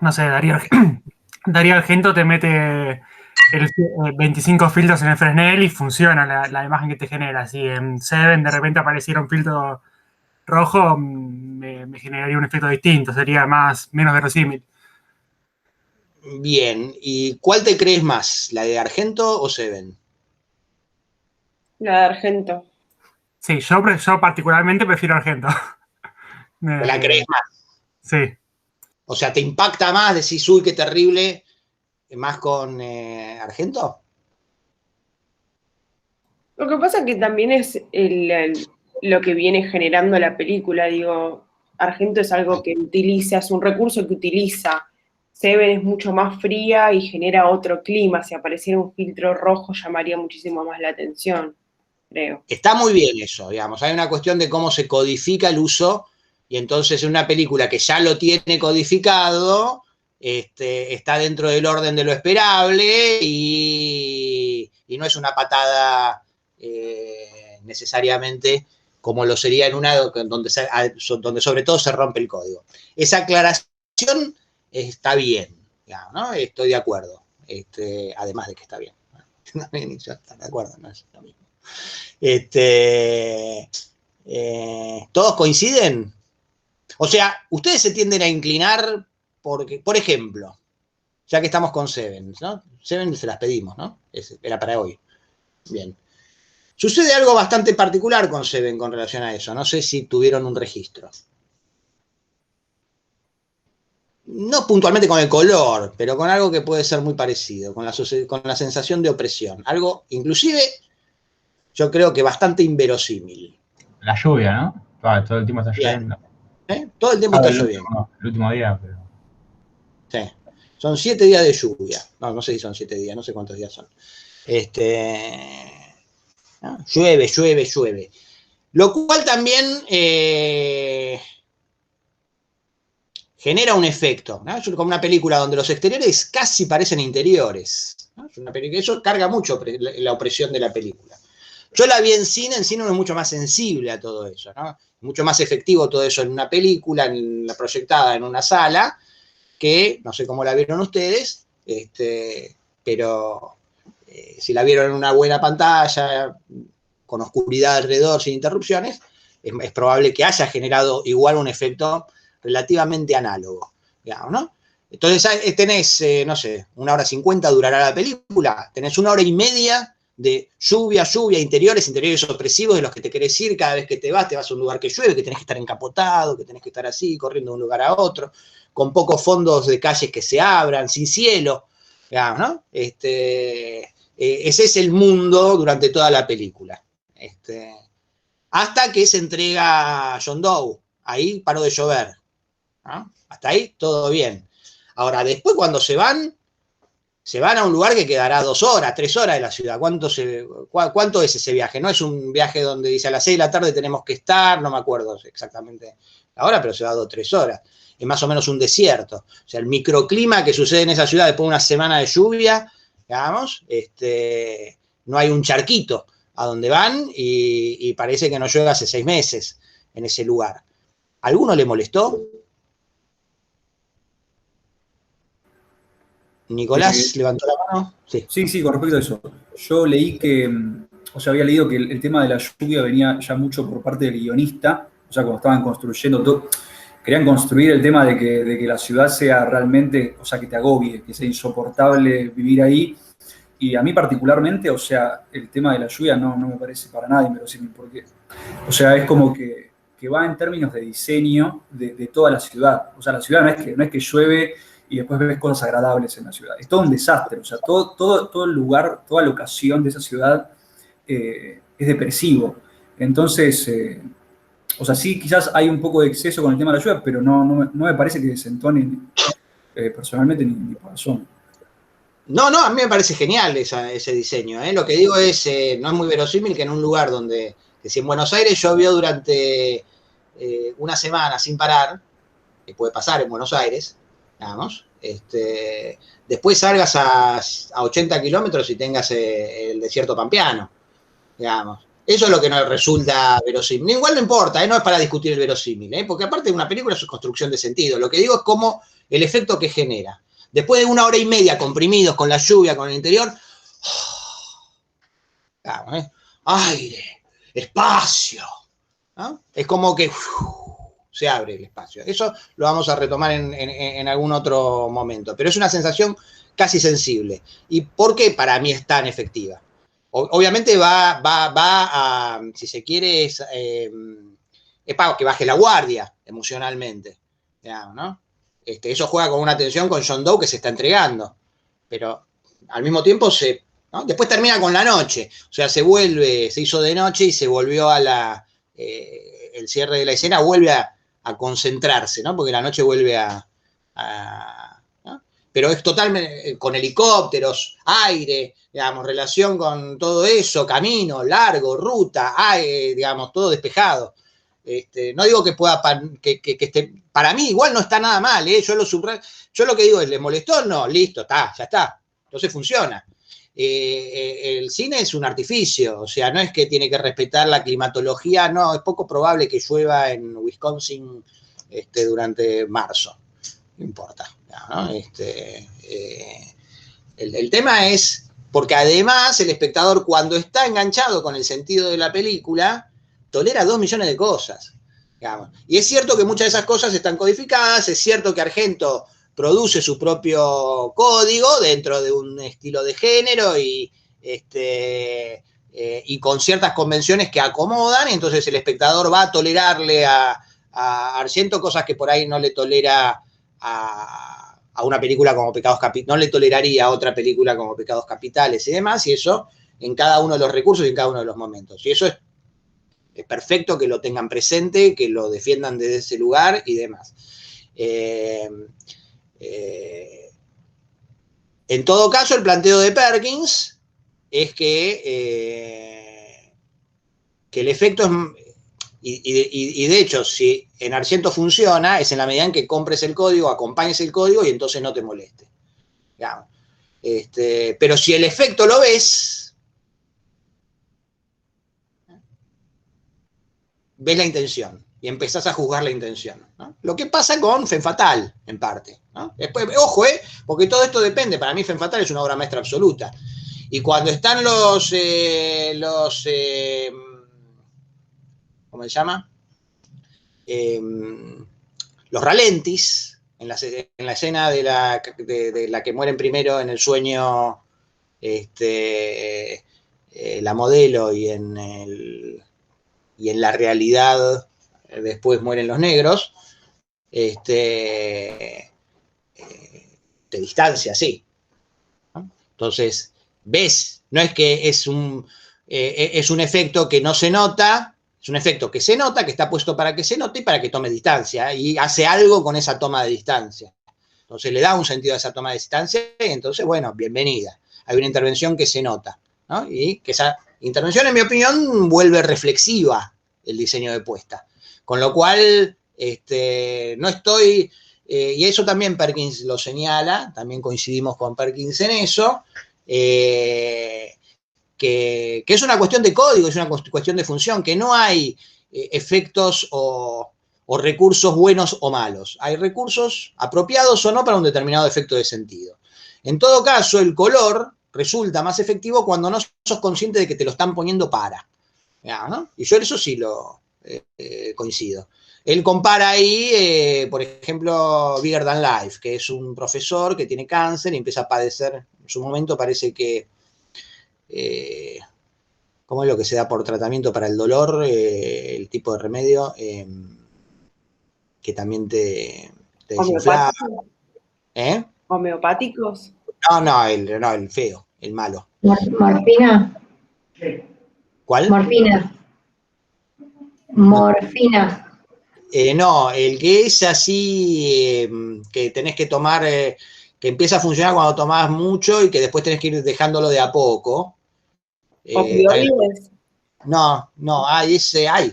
No sé, Darío Argento te mete 25 filtros en el Fresnel y funciona la imagen que te genera. Si en Seven de repente apareciera un filtro rojo, me generaría un efecto distinto, sería menos verosímil. Bien, ¿y cuál te crees más? ¿La de Argento o Seven? La de Argento. Sí, yo particularmente prefiero Argento. ¿La crees más? Sí. O sea, ¿te impacta más? Decís, uy, qué terrible, más con Argento. Lo que pasa que también es lo que viene generando la película, digo, Argento es algo que utiliza, es un recurso que utiliza. Seven es mucho más fría y genera otro clima. Si apareciera un filtro rojo llamaría muchísimo más la atención, creo. Está muy bien eso, digamos. Hay una cuestión de cómo se codifica el uso y entonces en una película que ya lo tiene codificado, está dentro del orden de lo esperable y no es una patada necesariamente como lo sería en una donde sobre todo se rompe el código. Esa aclaración está bien, digamos, ¿no? Estoy de acuerdo, además de que está bien. Yo estoy de acuerdo, no es lo mismo. ¿Todos coinciden? O sea, ustedes se tienden a inclinar porque, por ejemplo, ya que estamos con Seven, ¿no? Seven se las pedimos, ¿no? Era para hoy. Bien. Sucede algo bastante particular con Seven con relación a eso. No sé si tuvieron un registro. No puntualmente con el color, pero con algo que puede ser muy parecido, con la sensación de opresión. Algo, inclusive, yo creo que bastante inverosímil. La lluvia, ¿no? Todo el tiempo está lloviendo. Todo el tiempo está lloviendo. El último día, pero... Sí. Son 7 días de lluvia. No sé si son 7 días, no sé cuántos días son. ¿No? Llueve. Lo cual también genera un efecto, ¿no? Es como una película donde los exteriores casi parecen interiores, ¿no? Eso carga mucho la opresión de la película. Yo la vi en cine uno es mucho más sensible a todo eso, ¿no? Mucho más efectivo todo eso en una película, en la proyectada en una sala, que no sé cómo la vieron ustedes, pero si la vieron en una buena pantalla, con oscuridad alrededor, sin interrupciones, es probable que haya generado igual un efecto relativamente análogo, digamos, ¿no? Entonces tenés, no sé, 1:50 durará la película, tenés 1:30 de lluvia, interiores opresivos de los que te querés ir cada vez que te vas a un lugar que llueve, que tenés que estar encapotado, que tenés que estar así, corriendo de un lugar a otro, con pocos fondos de calles que se abran, sin cielo, digamos, ¿no? Ese es el mundo durante toda la película. Hasta que se entrega John Doe, ahí paró de llover, ¿no? Hasta ahí todo bien. Ahora, después cuando se van a un lugar que quedará 2 horas, 3 horas de la ciudad. ¿Cuánto es ese viaje? No es un viaje donde dice a las 6 de la tarde tenemos que estar, no me acuerdo exactamente la hora, pero se va 2 o 3 horas. Es más o menos un desierto. O sea, el microclima que sucede en esa ciudad después de una semana de lluvia, digamos, no hay un charquito a donde van y parece que no llueve hace 6 meses en ese lugar. ¿A alguno le molestó? Nicolás levantó la mano. Sí. Sí, con respecto a eso. Yo leí que, o sea, había leído que el tema de la lluvia venía ya mucho por parte del guionista, o sea, cuando estaban construyendo todo, querían construir el tema de que la ciudad sea realmente, o sea, que te agobie, que sea insoportable vivir ahí. Y a mí particularmente, o sea, el tema de la lluvia no me parece para nada inverosímil, porque, o sea, es como que va en términos de diseño de toda la ciudad. O sea, la ciudad no es que llueve y después ves cosas agradables en la ciudad. Es todo un desastre. O sea, todo el lugar, toda la ocasión de esa ciudad es depresivo. Entonces, o sea, sí, quizás hay un poco de exceso con el tema de la lluvia, pero no me parece que desentone personalmente ni por razón. No, a mí me parece genial ese diseño. Lo que digo es, no es muy verosímil que en un lugar donde, que si en Buenos Aires llovió durante una semana sin parar, que puede pasar en Buenos Aires, digamos, después salgas a 80 kilómetros y tengas el desierto pampeano, digamos. Eso es lo que nos resulta verosímil. Igual no importa, no es para discutir el verosímil, porque aparte de una película es construcción de sentido. Lo que digo es cómo el efecto que genera. Después de 1 hora y media comprimidos con la lluvia, con el interior, aire, espacio, ¿no? Es como que se abre el espacio. Eso lo vamos a retomar en algún otro momento, pero es una sensación casi sensible. ¿Y por qué para mí es tan efectiva? Obviamente va a, si se quiere, es para que baje la guardia emocionalmente, digamos, ¿no? Eso juega con una tensión con John Doe que se está entregando, pero al mismo tiempo ¿no? Después termina con la noche, o sea, se hizo de noche y se volvió a el cierre de la escena vuelve a concentrarse, ¿no? Porque la noche vuelve ¿no? Pero es totalmente con helicópteros, aire, digamos, relación con todo eso, camino largo, ruta, digamos, todo despejado. No digo que pueda, que esté, para mí igual no está nada mal, yo lo que digo es, ¿le molestó? No, listo, ya está, entonces funciona. El cine es un artificio, o sea, no es que tiene que respetar la climatología, no, es poco probable que llueva en Wisconsin durante marzo, no importa, ¿no? El tema es, porque además el espectador cuando está enganchado con el sentido de la película, tolera 2 millones de cosas, digamos. Y es cierto que muchas de esas cosas están codificadas, es cierto que Argento produce su propio código dentro de un estilo de género y con ciertas convenciones que acomodan, y entonces el espectador va a tolerarle a Argento cosas que por ahí no le tolera a una película como Pecados Capitales, no le toleraría a otra película como Pecados Capitales y demás, y eso en cada uno de los recursos y en cada uno de los momentos. Y eso es perfecto que lo tengan presente, que lo defiendan desde ese lugar y demás. En todo caso, el planteo de Perkins es que el efecto es, y de hecho, si en Argento funciona, es en la medida en que compres el código, acompañes el código y entonces no te moleste. Digamos. Pero si el efecto lo ves la intención y empezás a juzgar la intención, ¿no? Lo que pasa con Femme Fatale, en parte, ¿no? Después, ojo, porque todo esto depende. Para mí Femme Fatale es una obra maestra absoluta. Y cuando están ¿cómo se llama? Los ralentis, en la escena de la que mueren primero en el sueño la modelo y en la realidad después mueren los negros, te distancia, sí. ¿No? Entonces, ves, no es que es un efecto que no se nota, es un efecto que se nota, que está puesto para que se note y para que tome distancia, y hace algo con esa toma de distancia. Entonces le da un sentido a esa toma de distancia y entonces, bueno, bienvenida. Hay una intervención que se nota, ¿no? Y que esa intervención, en mi opinión, vuelve reflexiva el diseño de puesta. Con lo cual, no estoy, y eso también Perkins lo señala, también coincidimos con Perkins en eso, que es una cuestión de código, es una cuestión de función, que no hay efectos o recursos buenos o malos. Hay recursos apropiados o no para un determinado efecto de sentido. En todo caso, el color resulta más efectivo cuando no sos consciente de que te lo están poniendo para. ¿No? Y yo en eso sí lo coincido. Él compara ahí, por ejemplo, Bigger Than Life, que es un profesor que tiene cáncer y empieza a padecer, en su momento parece que, ¿cómo es lo que se da por tratamiento para el dolor? El tipo de remedio que también te desinfla. ¿Eh? ¿Homeopáticos? No, el feo, el malo. Morfina. ¿Cuál? Morfina. Morfina. No, el que es así, que tenés que tomar, que empieza a funcionar cuando tomás mucho y que después tenés que ir dejándolo de a poco. ¿Opioides? No, ese hay.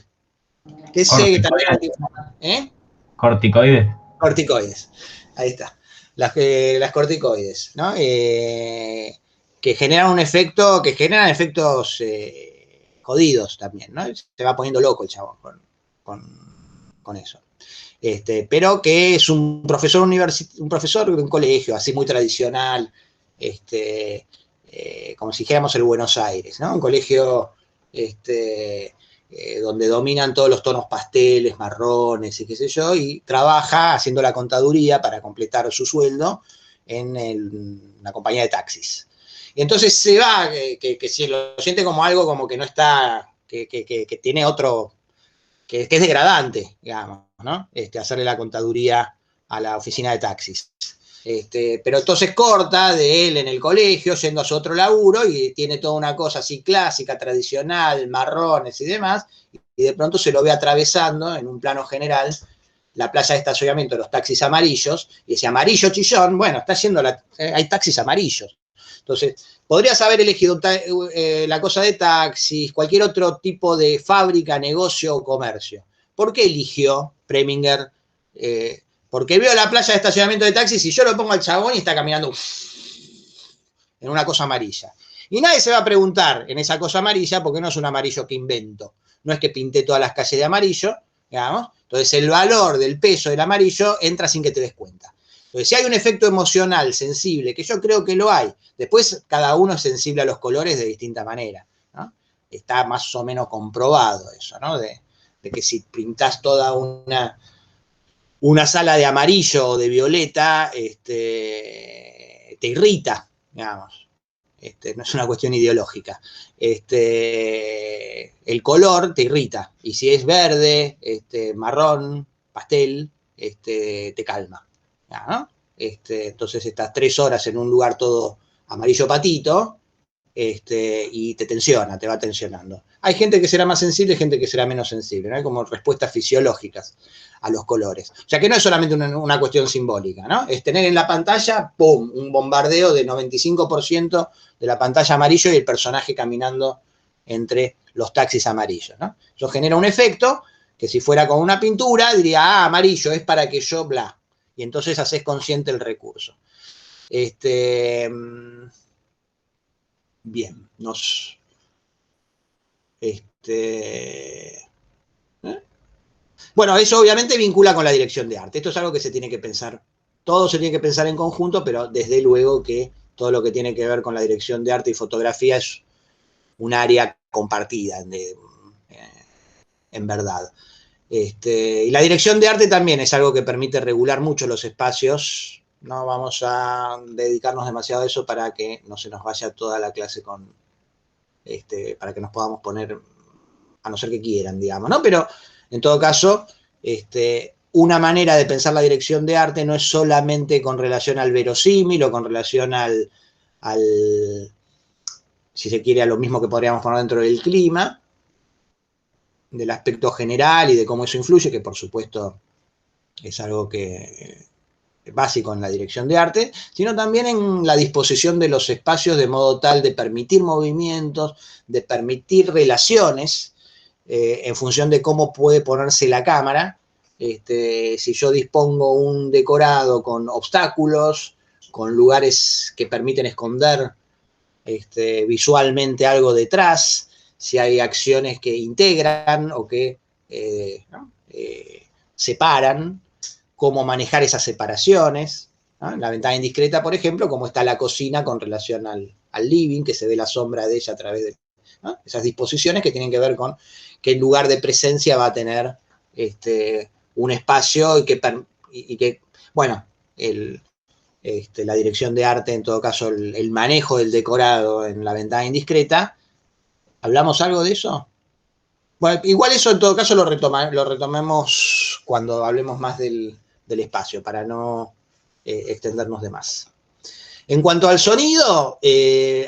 Ese también, ¿Corticoides? corticoides. Ahí está. Las corticoides, ¿no? Que generan efectos jodidos también, ¿no? Se va poniendo loco el chabón con eso. Pero que es un profesor de un colegio, así muy tradicional, como si dijéramos el Buenos Aires, ¿no? Un colegio donde dominan todos los tonos pasteles, marrones y qué sé yo, y trabaja haciendo la contaduría para completar su sueldo en una compañía de taxis. Y entonces se va, que si lo siente como algo como que no está, que tiene otro, que es degradante, digamos, ¿no? Hacerle la contaduría a la oficina de taxis. Pero entonces corta de él en el colegio, yendo a su otro laburo, y tiene toda una cosa así clásica, tradicional, marrones y demás, y de pronto se lo ve atravesando en un plano general la playa de estacionamiento de los taxis amarillos, y ese amarillo chillón, bueno, está yendo, hay taxis amarillos. Entonces, podrías haber elegido la cosa de taxis, cualquier otro tipo de fábrica, negocio o comercio. ¿Por qué eligió Preminger? Porque veo la playa de estacionamiento de taxis y yo lo pongo al chabón y está caminando en una cosa amarilla. Y nadie se va a preguntar en esa cosa amarilla porque no es un amarillo que invento. No es que pinté todas las calles de amarillo, digamos. Entonces el valor del peso del amarillo entra sin que te des cuenta. Entonces si hay un efecto emocional sensible, que yo creo que lo hay, después cada uno es sensible a los colores de distinta manera, ¿no? Está más o menos comprobado eso, ¿no? De que si pintás toda una sala de amarillo o de violeta, te irrita, digamos. No es una cuestión ideológica. El color te irrita. Y si es verde, marrón, pastel, te calma, ¿no? Entonces estás 3 horas en un lugar todo amarillo patito, y te tensiona, te va tensionando. Hay gente que será más sensible y gente que será menos sensible, ¿no? Hay como respuestas fisiológicas a los colores. O sea que no es solamente una cuestión simbólica, ¿no? Es tener en la pantalla, ¡pum!, un bombardeo de 95% de la pantalla amarillo y el personaje caminando entre los taxis amarillos, ¿no? Eso genera un efecto que si fuera con una pintura diría, amarillo es para que yo, bla. Y entonces haces consciente el recurso. Bien, Bueno, eso obviamente vincula con la dirección de arte. Esto es algo que se tiene que pensar, todo se tiene que pensar en conjunto, pero desde luego que todo lo que tiene que ver con la dirección de arte y fotografía es un área compartida, en verdad. Y la dirección de arte también es algo que permite regular mucho los espacios. No vamos a dedicarnos demasiado a eso para que no se nos vaya toda la clase para que nos podamos poner, a no ser que quieran, digamos, ¿no? Pero en todo caso, una manera de pensar la dirección de arte no es solamente con relación al verosímil o con relación al, si se quiere, a lo mismo que podríamos poner dentro del clima, del aspecto general y de cómo eso influye, que por supuesto es algo que es básico en la dirección de arte, sino también en la disposición de los espacios de modo tal de permitir movimientos, de permitir relaciones, en función de cómo puede ponerse la cámara. Si yo dispongo un decorado con obstáculos, con lugares que permiten esconder visualmente algo detrás, si hay acciones que integran o que ¿no? Separan, cómo manejar esas separaciones, ¿no? En La ventana indiscreta, por ejemplo, cómo está la cocina con relación al living, que se ve la sombra de ella a través de, ¿no? Esas disposiciones que tienen que ver con que el lugar de presencia va a tener un espacio y que bueno, la dirección de arte, en todo caso, el manejo del decorado en La ventana indiscreta. ¿Hablamos algo de eso? Bueno, igual eso en todo caso lo retomemos cuando hablemos más del espacio, para no extendernos de más. En cuanto al sonido,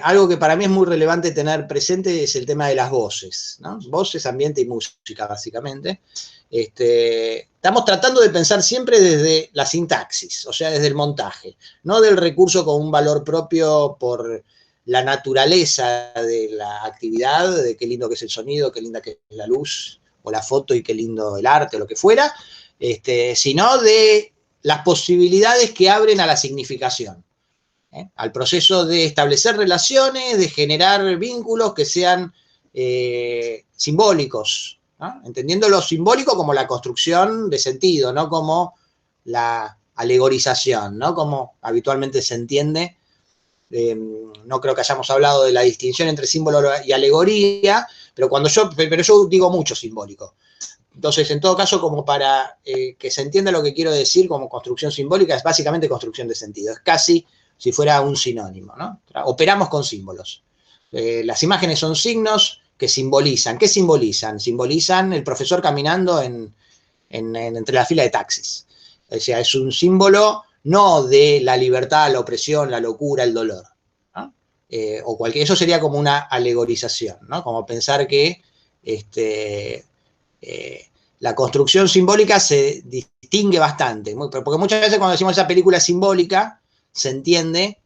algo que para mí es muy relevante tener presente es el tema de las voces, ¿no? Voces, ambiente y música, básicamente. Estamos tratando de pensar siempre desde la sintaxis, o sea, desde el montaje, no del recurso con un valor propio por la naturaleza de la actividad, de qué lindo que es el sonido, qué linda que es la luz, o la foto y qué lindo el arte, o lo que fuera, sino de las posibilidades que abren a la significación, al proceso de establecer relaciones, de generar vínculos que sean simbólicos, ¿no? Entendiendo lo simbólico como la construcción de sentido, no como la alegorización, ¿no? Como habitualmente se entiende. No creo que hayamos hablado de la distinción entre símbolo y alegoría, pero yo digo mucho simbólico. Entonces, en todo caso, como para que se entienda lo que quiero decir como construcción simbólica, es básicamente construcción de sentido. Es casi si fuera un sinónimo, ¿no? Operamos con símbolos. Las imágenes son signos que simbolizan. ¿Qué simbolizan? Simbolizan el profesor caminando entre la fila de taxis. O sea, es un símbolo no de la libertad, la opresión, la locura, el dolor, ¿no? Eso sería como una alegorización, ¿no? Como pensar que la construcción simbólica se distingue bastante, porque muchas veces cuando decimos esa película es simbólica, se entiende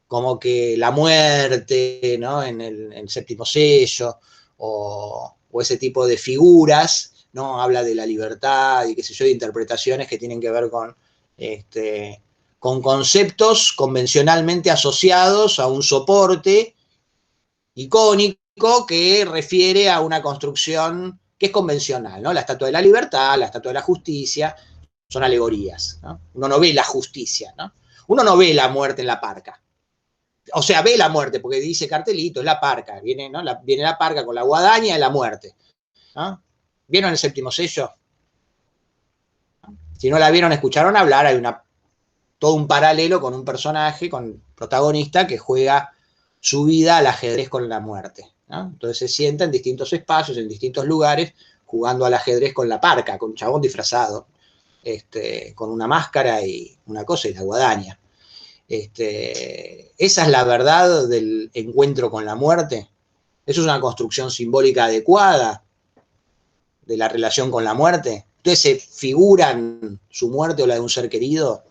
como que la muerte, ¿no? En el séptimo sello, o ese tipo de figuras, ¿no? Habla de la libertad y qué sé yo, de interpretaciones que tienen que ver con conceptos convencionalmente asociados a un soporte icónico que refiere a una construcción que es convencional, ¿no? La Estatua de la Libertad, la Estatua de la Justicia, son alegorías, ¿no? Uno no ve la justicia, ¿no? Uno no ve la muerte en la parca. O sea, ve la muerte, porque dice cartelito, es la parca. Viene, ¿no? Viene la parca con la guadaña de la muerte, ¿no? ¿Vieron el séptimo sello? Si no la vieron, escucharon hablar, hay todo un paralelo con un personaje, con protagonista, que juega su vida al ajedrez con la muerte, ¿no? Entonces se sienta en distintos espacios, en distintos lugares, jugando al ajedrez con la parca, con un chabón disfrazado, con una máscara y una cosa y la guadaña. Esa es la verdad del encuentro con la muerte. Eso es una construcción simbólica adecuada de la relación con la muerte. Ustedes se figuran su muerte o la de un ser querido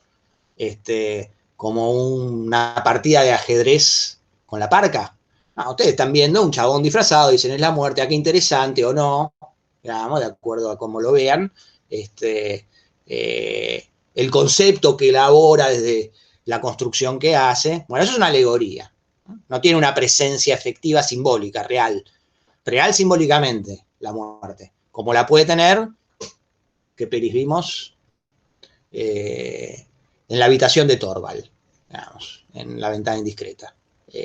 como una partida de ajedrez con la parca. Ustedes están viendo un chabón disfrazado, dicen es la muerte, qué interesante o no, digamos, de acuerdo a cómo lo vean. El concepto que elabora desde la construcción que hace, bueno, eso es una alegoría. No tiene una presencia efectiva simbólica, real simbólicamente, la muerte, como la puede tener, que vimos en la habitación de Torvald, digamos, en La ventana indiscreta.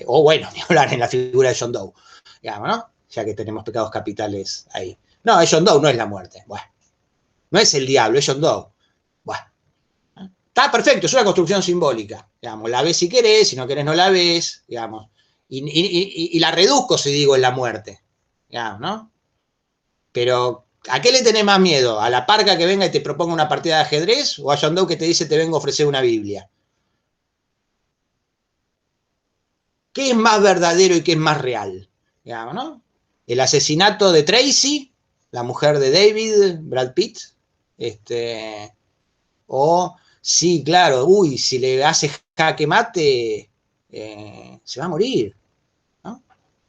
O bueno, ni hablar en la figura de John Doe, digamos, ¿no? Ya que tenemos pecados capitales ahí. No, es John Doe, no es la muerte. Bueno, no es el diablo, es John Doe. Bueno, está perfecto, es una construcción simbólica. Digamos, la ves si querés, si no querés no la ves, digamos. Y la reduzco si digo en la muerte, digamos, ¿no? Pero ¿a qué le tenés más miedo? ¿A la parca que venga y te proponga una partida de ajedrez? ¿O a John Doe que te dice te vengo a ofrecer una Biblia? ¿Qué es más verdadero y qué es más real? Digamos, ¿no? El asesinato de Tracy, la mujer de David, Brad Pitt, o sí, claro, si le hace jaque mate, se va a morir, ¿no?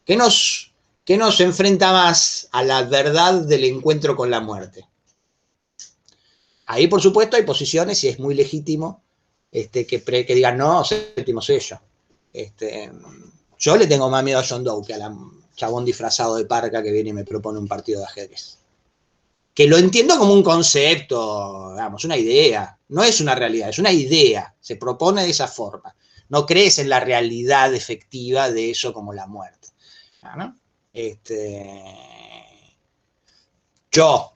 ¿Qué nos enfrenta más a la verdad del encuentro con la muerte? Ahí, por supuesto, hay posiciones, y es muy legítimo que digan, no, séptimo sello. Yo le tengo más miedo a John Doe que a chabón disfrazado de parca que viene y me propone un partido de ajedrez. Que lo entiendo como un concepto, digamos, una idea, no es una realidad, es una idea, se propone de esa forma. No crees en la realidad efectiva de eso como la muerte, ¿no? Yo,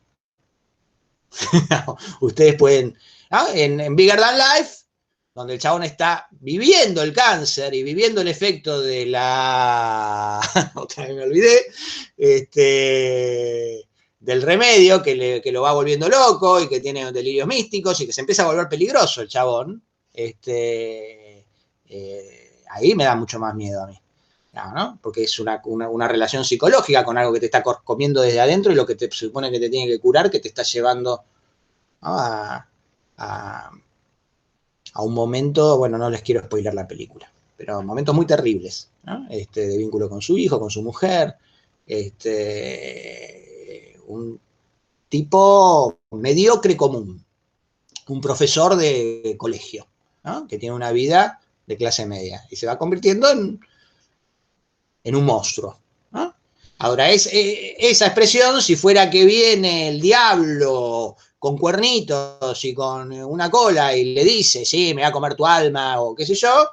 ustedes pueden, ¿no? En Bigger Than Life, donde el chabón está viviendo el cáncer y viviendo el efecto de la, otra vez me olvidé, del remedio que lo va volviendo loco y que tiene delirios místicos y que se empieza a volver peligroso el chabón, ahí me da mucho más miedo a mí. ¿No? Porque es una relación psicológica con algo que te está comiendo desde adentro y lo que te supone que te tiene que curar, que te está llevando, ¿no? a un momento, bueno, no les quiero spoiler la película, pero momentos muy terribles, ¿no? De vínculo con su hijo, con su mujer, un tipo mediocre común, un profesor de colegio, ¿no? Que tiene una vida de clase media y se va convirtiendo en un monstruo, ¿no? Ahora, esa expresión, si fuera que viene el diablo con cuernitos y con una cola y le dice, sí, me va a comer tu alma, o qué sé yo,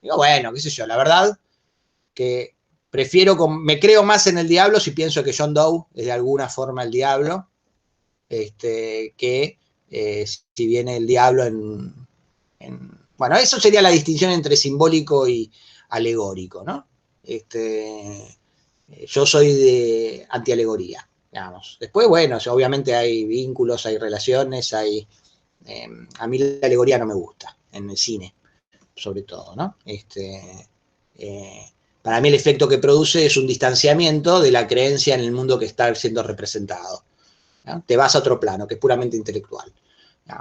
digo, bueno, qué sé yo, la verdad que me creo más en el diablo si pienso que John Doe es de alguna forma el diablo, que si viene el diablo bueno, eso sería la distinción entre simbólico y alegórico, ¿no? Yo soy de antialegoría, digamos. Después, bueno, obviamente hay vínculos, hay relaciones, a mí la alegoría no me gusta, en el cine, sobre todo, ¿no? Para mí el efecto que produce es un distanciamiento de la creencia en el mundo que está siendo representado, ¿no? Te vas a otro plano, que es puramente intelectual,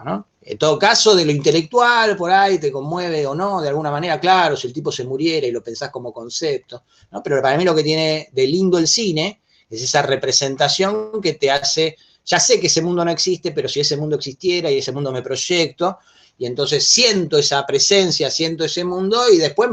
¿no? En todo caso, de lo intelectual, por ahí te conmueve o no, de alguna manera, claro, si el tipo se muriera y lo pensás como concepto, ¿no? Pero para mí lo que tiene de lindo el cine es esa representación que te hace, ya sé que ese mundo no existe, pero si ese mundo existiera y ese mundo me proyecto, y entonces siento esa presencia, siento ese mundo y después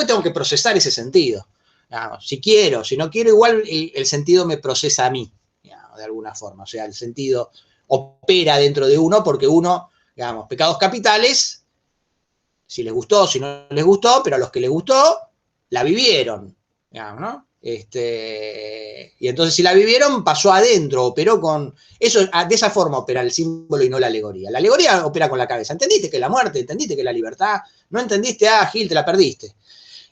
tengo que procesar ese sentido. Digamos, si quiero, si no quiero, igual el sentido me procesa a mí, digamos, de alguna forma. O sea, el sentido opera dentro de uno porque uno, digamos, pecados capitales, si les gustó, si no les gustó, pero a los que les gustó, la vivieron, digamos, ¿no? Y entonces si la vivieron, pasó adentro, operó con... Eso, de esa forma opera el símbolo y no la alegoría. La alegoría opera con la cabeza. ¿Entendiste que es la muerte? ¿Entendiste que es la libertad? ¿No entendiste? Ah, Gil, te la perdiste.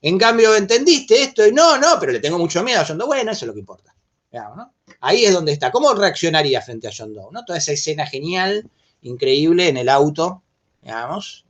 En cambio, ¿entendiste esto? Y no, pero le tengo mucho miedo a John Doe. Bueno, eso es lo que importa. Digamos, ¿no? Ahí es donde está. ¿Cómo reaccionaría frente a John Doe? ¿No? Toda esa escena genial, increíble en el auto, digamos,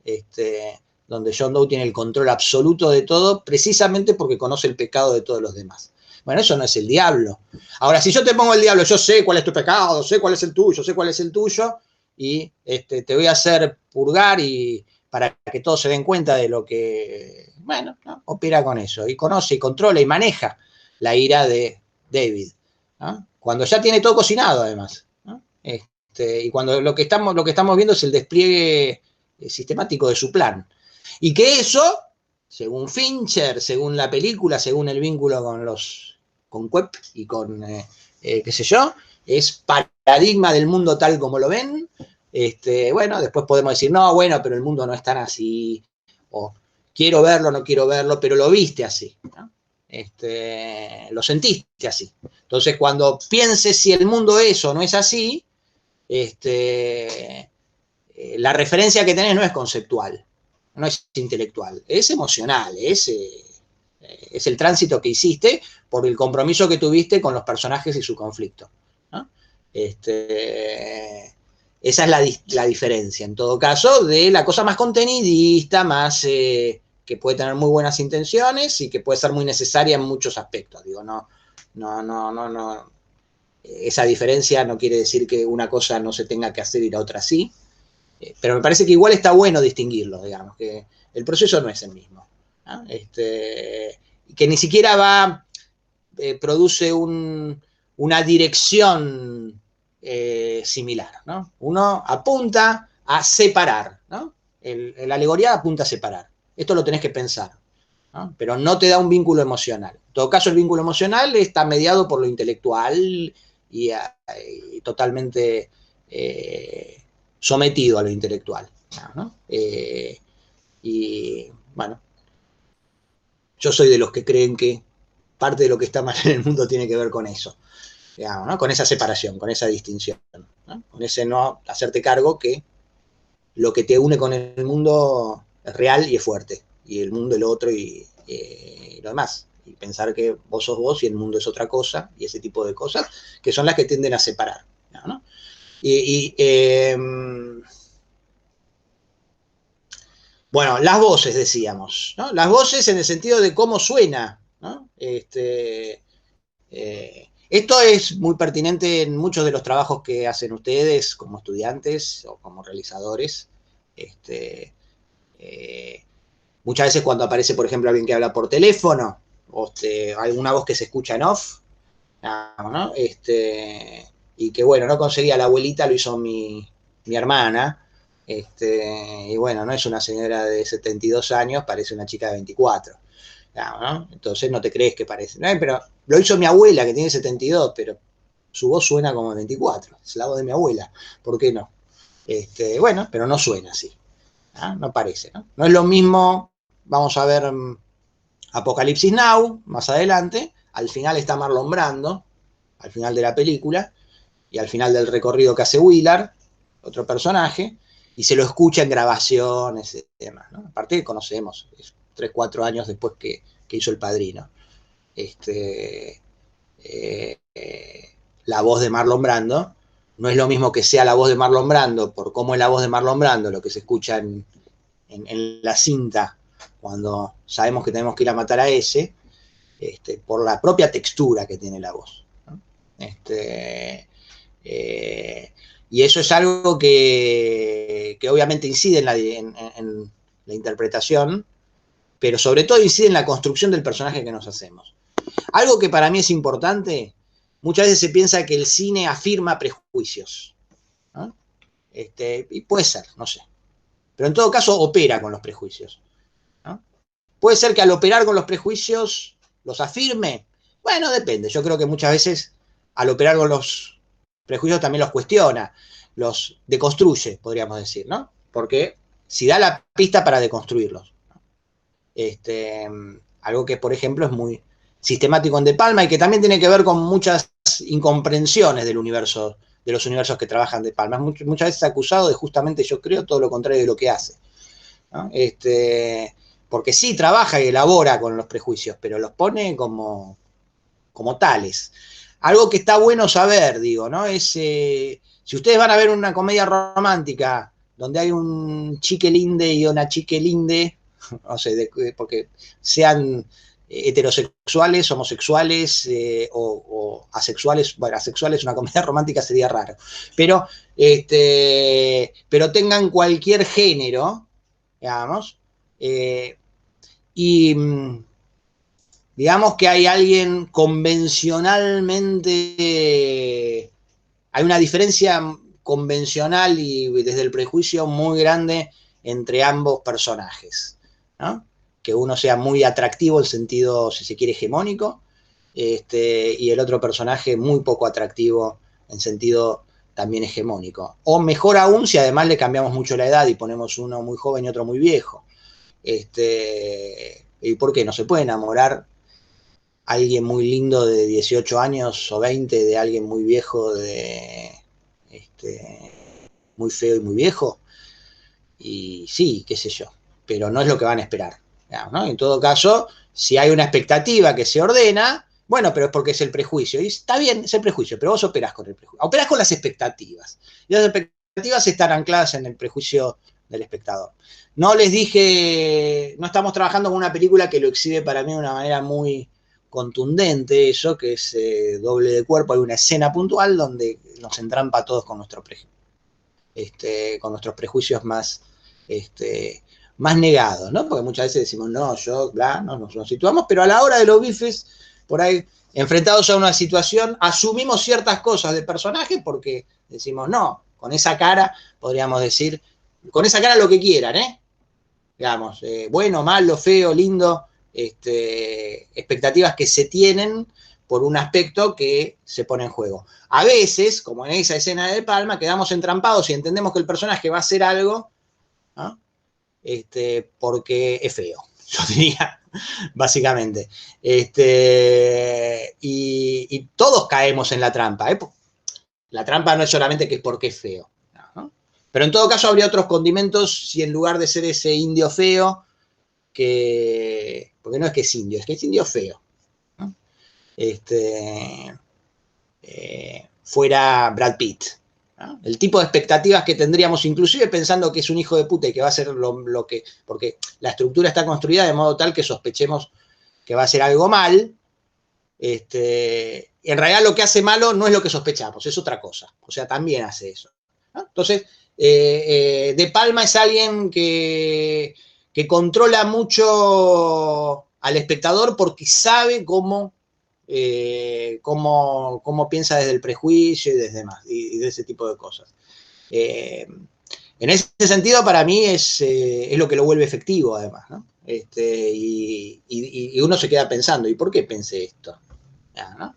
donde John Doe tiene el control absoluto de todo, precisamente porque conoce el pecado de todos los demás. Bueno, eso no es el diablo. Ahora, si yo te pongo el diablo, yo sé cuál es tu pecado, sé cuál es el tuyo, sé cuál es el tuyo, y te voy a hacer purgar y para que todos se den cuenta de lo que, bueno, ¿no? Opera con eso, y conoce, y controla, y maneja la ira de David, ¿no? Cuando ya tiene todo cocinado, además, ¿no? Y cuando lo que estamos viendo es el despliegue sistemático de su plan. Y que eso, según Fincher, según la película, según el vínculo con Koepp y con, qué sé yo, es paradigma del mundo tal como lo ven. Bueno, después podemos decir, no, bueno, pero el mundo no es tan así, o quiero verlo, no quiero verlo, pero lo viste así, ¿no? Lo sentiste así. Entonces, cuando pienses si el mundo es o no es así, la referencia que tenés no es conceptual, no es intelectual, es emocional, es el tránsito que hiciste por el compromiso que tuviste con los personajes y su conflicto, ¿no? Esa es la diferencia, en todo caso, de la cosa más contenidista, más que puede tener muy buenas intenciones y que puede ser muy necesaria en muchos aspectos. Digo, no. Esa diferencia no quiere decir que una cosa no se tenga que hacer y la otra sí, pero me parece que igual está bueno distinguirlo, digamos, que el proceso no es el mismo, ¿no? Que ni siquiera produce una dirección similar, ¿no? Uno apunta a separar, ¿no? La alegoría apunta a separar. Esto lo tenés que pensar, ¿no? Pero no te da un vínculo emocional. En todo caso, el vínculo emocional está mediado por lo intelectual y totalmente sometido a lo intelectual, ¿no? Y bueno, yo soy de los que creen que parte de lo que está mal en el mundo tiene que ver con eso, digamos, ¿no? Con esa separación, con esa distinción, ¿no? Con ese no hacerte cargo que lo que te une con el mundo es real y es fuerte, y el mundo el otro y lo demás. Y pensar que vos sos vos y el mundo es otra cosa, y ese tipo de cosas, que son las que tienden a separar, ¿no? Bueno, las voces, decíamos, ¿no? Las voces en el sentido de cómo suena, ¿no? Esto es muy pertinente en muchos de los trabajos que hacen ustedes como estudiantes o como realizadores. Muchas veces cuando aparece, por ejemplo, alguien que habla por teléfono, o alguna voz que se escucha en off, ¿no? Y que bueno, no conseguía la abuelita, lo hizo mi hermana. Y bueno, no es una señora de 72 años, parece una chica de 24. ¿No? Entonces no te crees que parece. ¿No? Pero lo hizo mi abuela, que tiene 72, pero su voz suena como 24. Es la voz de mi abuela. ¿Por qué no? Bueno, pero no suena así. No parece. ¿No? No es lo mismo, vamos a ver Apocalipsis Now, más adelante. Al final está Marlon Brando, al final de la película, y al final del recorrido que hace Willard, otro personaje, y se lo escucha en grabaciones y demás, ¿no? Aparte que conocemos, 3, 4 años después que hizo El Padrino. La voz de Marlon Brando no es lo mismo que sea la voz de Marlon Brando por cómo es la voz de Marlon Brando, lo que se escucha en la cinta cuando sabemos que tenemos que ir a matar a ese, por la propia textura que tiene la voz, ¿no? Y eso es algo que obviamente incide en la interpretación, pero sobre todo incide en la construcción del personaje que nos hacemos. Algo que para mí es importante, muchas veces se piensa que el cine afirma prejuicios, ¿no? Y puede ser, no sé. Pero en todo caso opera con los prejuicios, ¿no? Puede ser que al operar con los prejuicios los afirme. Bueno, depende. Yo creo que muchas veces al operar con los prejuicios también los cuestiona, los deconstruye, podríamos decir, ¿no? Porque si da la pista para deconstruirlos. Algo que, por ejemplo, es muy sistemático en De Palma y que también tiene que ver con muchas incomprensiones del universo, de los universos que trabajan De Palma. Muchas veces acusado de justamente, yo creo, todo lo contrario de lo que hace, ¿no? Porque sí trabaja y elabora con los prejuicios, pero los pone como tales. Algo que está bueno saber, digo, ¿no? Es, si ustedes van a ver una comedia romántica donde hay un chique linde y una chique linde, no sé, porque sean heterosexuales, homosexuales o asexuales, bueno, asexuales una comedia romántica sería raro, pero tengan cualquier género, digamos, y digamos que hay alguien convencionalmente, hay una diferencia convencional y desde el prejuicio muy grande entre ambos personajes, ¿no? Que uno sea muy atractivo en sentido, si se quiere, hegemónico, y el otro personaje muy poco atractivo en sentido también hegemónico. O mejor aún, si además le cambiamos mucho la edad y ponemos uno muy joven y otro muy viejo. ¿Y por qué? No se puede enamorar alguien muy lindo de 18 años o 20 de alguien muy viejo, muy feo y muy viejo. Y sí, qué sé yo, pero no es lo que van a esperar, digamos, ¿no? En todo caso, si hay una expectativa que se ordena, bueno, pero es porque es el prejuicio. Y está bien, es el prejuicio, pero vos operás con el prejuicio. Operás con las expectativas. Y las expectativas están ancladas en el prejuicio del espectador. No les dije, no estamos trabajando con una película que lo exhibe para mí de una manera muy contundente, eso, que es Doble de Cuerpo. Hay una escena puntual donde nos entrampa a todos con nuestros prejuicios más negados, ¿no? Porque muchas veces decimos, no, yo, bla, nos situamos, pero a la hora de los bifes, por ahí, enfrentados a una situación, asumimos ciertas cosas del personaje porque decimos, no, con esa cara, podríamos decir, con esa cara lo que quieran, digamos, bueno, malo, feo, lindo, expectativas que se tienen por un aspecto que se pone en juego. A veces, como en esa escena de Palma, quedamos entrampados y entendemos que el personaje va a hacer algo, ¿no? Porque es feo, yo diría, básicamente. Y todos caemos en la trampa. La trampa no es solamente que es porque es feo, ¿no? Pero en todo caso habría otros condimentos si en lugar de ser ese indio feo, porque no es que es indio feo, ¿no? Fuera Brad Pitt, ¿no? El tipo de expectativas que tendríamos, inclusive pensando que es un hijo de puta y que va a hacer lo que... Porque la estructura está construida de modo tal que sospechemos que va a hacer algo mal. En realidad lo que hace malo no es lo que sospechamos, es otra cosa. O sea, también hace eso, ¿no? Entonces, De Palma es alguien que controla mucho al espectador porque sabe cómo piensa desde el prejuicio y desde más, y de ese tipo de cosas. En ese sentido, para mí es lo que lo vuelve efectivo, además, ¿no? Y uno se queda pensando, ¿y por qué pensé esto? ¿No?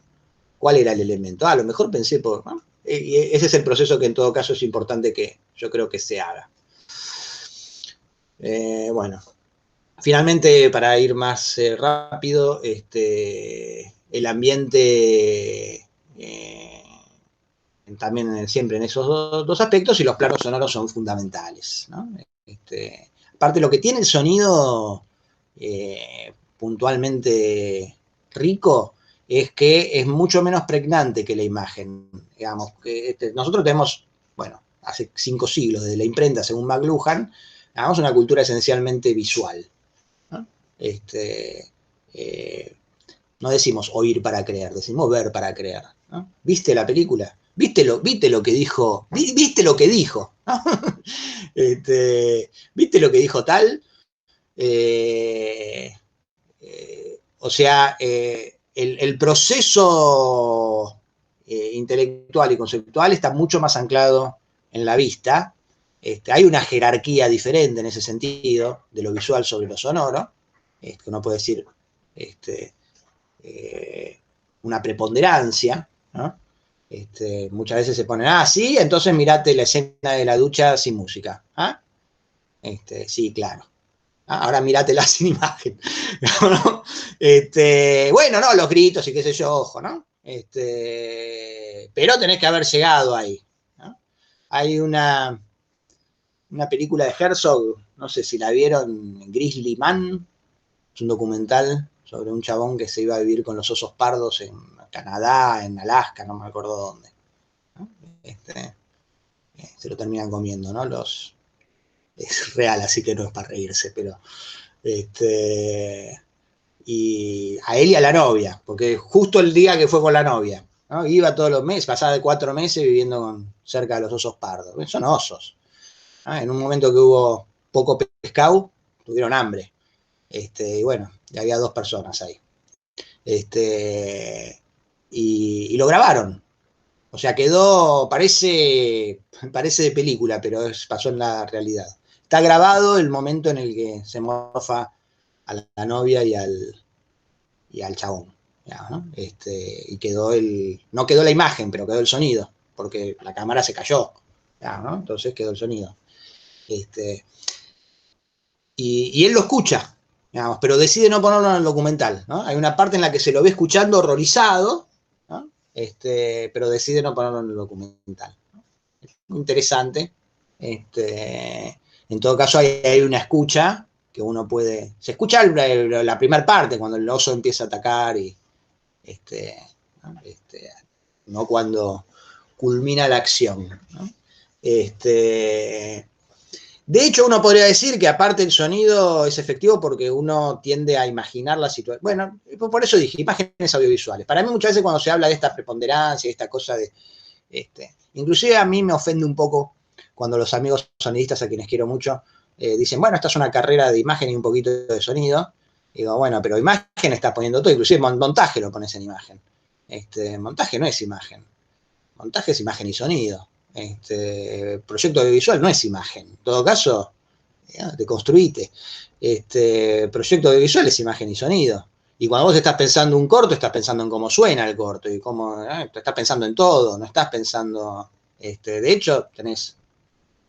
¿Cuál era el elemento? A lo mejor pensé por... ¿no? Y ese es el proceso que en todo caso es importante que yo creo que se haga. Bueno, finalmente, para ir más rápido, el ambiente también siempre en esos dos aspectos, y los planos sonoros son fundamentales, ¿no? Aparte, lo que tiene el sonido puntualmente rico es que es mucho menos pregnante que la imagen. Digamos, que nosotros tenemos, bueno, hace 5 siglos desde la imprenta, según McLuhan, tenemos una cultura esencialmente visual, ¿no? No decimos oír para creer, decimos ver para creer, ¿no? ¿Viste la película? ¿Viste lo que dijo? ¿Viste lo que dijo? ¿No? ¿Viste lo que dijo tal? O sea, el proceso intelectual y conceptual está mucho más anclado en la vista. Hay una jerarquía diferente en ese sentido, de lo visual sobre lo sonoro, que uno puede decir una preponderancia, ¿no? Muchas veces se ponen, sí, entonces mirate la escena de la ducha sin música. ¿Ah? Sí, claro. Ahora mirátela sin imagen. ¿No? Bueno, no, los gritos y qué sé yo, ojo, ¿no? Pero tenés que haber llegado ahí, ¿no? Hay una película de Herzog, no sé si la vieron, Grizzly Man, es un documental sobre un chabón que se iba a vivir con los osos pardos en Canadá, en Alaska, no me acuerdo dónde, ¿no? Se lo terminan comiendo, ¿no? Es real, así que no es para reírse, pero y a él y a la novia, porque justo el día que fue con la novia, ¿no? Iba todos los meses, pasaba de 4 meses viviendo cerca de los osos pardos. Son osos, ¿no? En un momento que hubo poco pescado, tuvieron hambre. Y bueno, y había 2 personas ahí. Y lo grabaron. O sea, quedó, parece de película, pero pasó en la realidad. Está grabado el momento en el que se mofa a la novia y al chabón, ¿no? Y quedó no quedó la imagen, pero quedó el sonido, porque la cámara se cayó, ¿no? Entonces quedó el sonido. Y él lo escucha, digamos, pero decide no ponerlo en el documental, ¿no? Hay una parte en la que se lo ve escuchando horrorizado, ¿no? Pero decide no ponerlo en el documental, ¿no? Muy interesante. En todo caso, hay una escucha que uno puede... Se escucha la primera parte, cuando el oso empieza a atacar, y ¿no? No cuando culmina la acción, ¿no? De hecho, uno podría decir que aparte el sonido es efectivo porque uno tiende a imaginar la situación. Bueno, por eso dije, imágenes audiovisuales. Para mí muchas veces cuando se habla de esta preponderancia, de esta cosa de... inclusive a mí me ofende un poco cuando los amigos sonidistas, a quienes quiero mucho, dicen, bueno, esta es una carrera de imagen y un poquito de sonido. Digo, bueno, pero imagen estás poniendo todo, inclusive montaje lo pones en imagen. Montaje no es imagen. Montaje es imagen y sonido. Proyecto audiovisual no es imagen. En todo caso, deconstruite. Proyecto audiovisual es imagen y sonido. Y cuando vos estás pensando un corto, estás pensando en cómo suena el corto y cómo, estás pensando en todo, no estás pensando, de hecho, tenés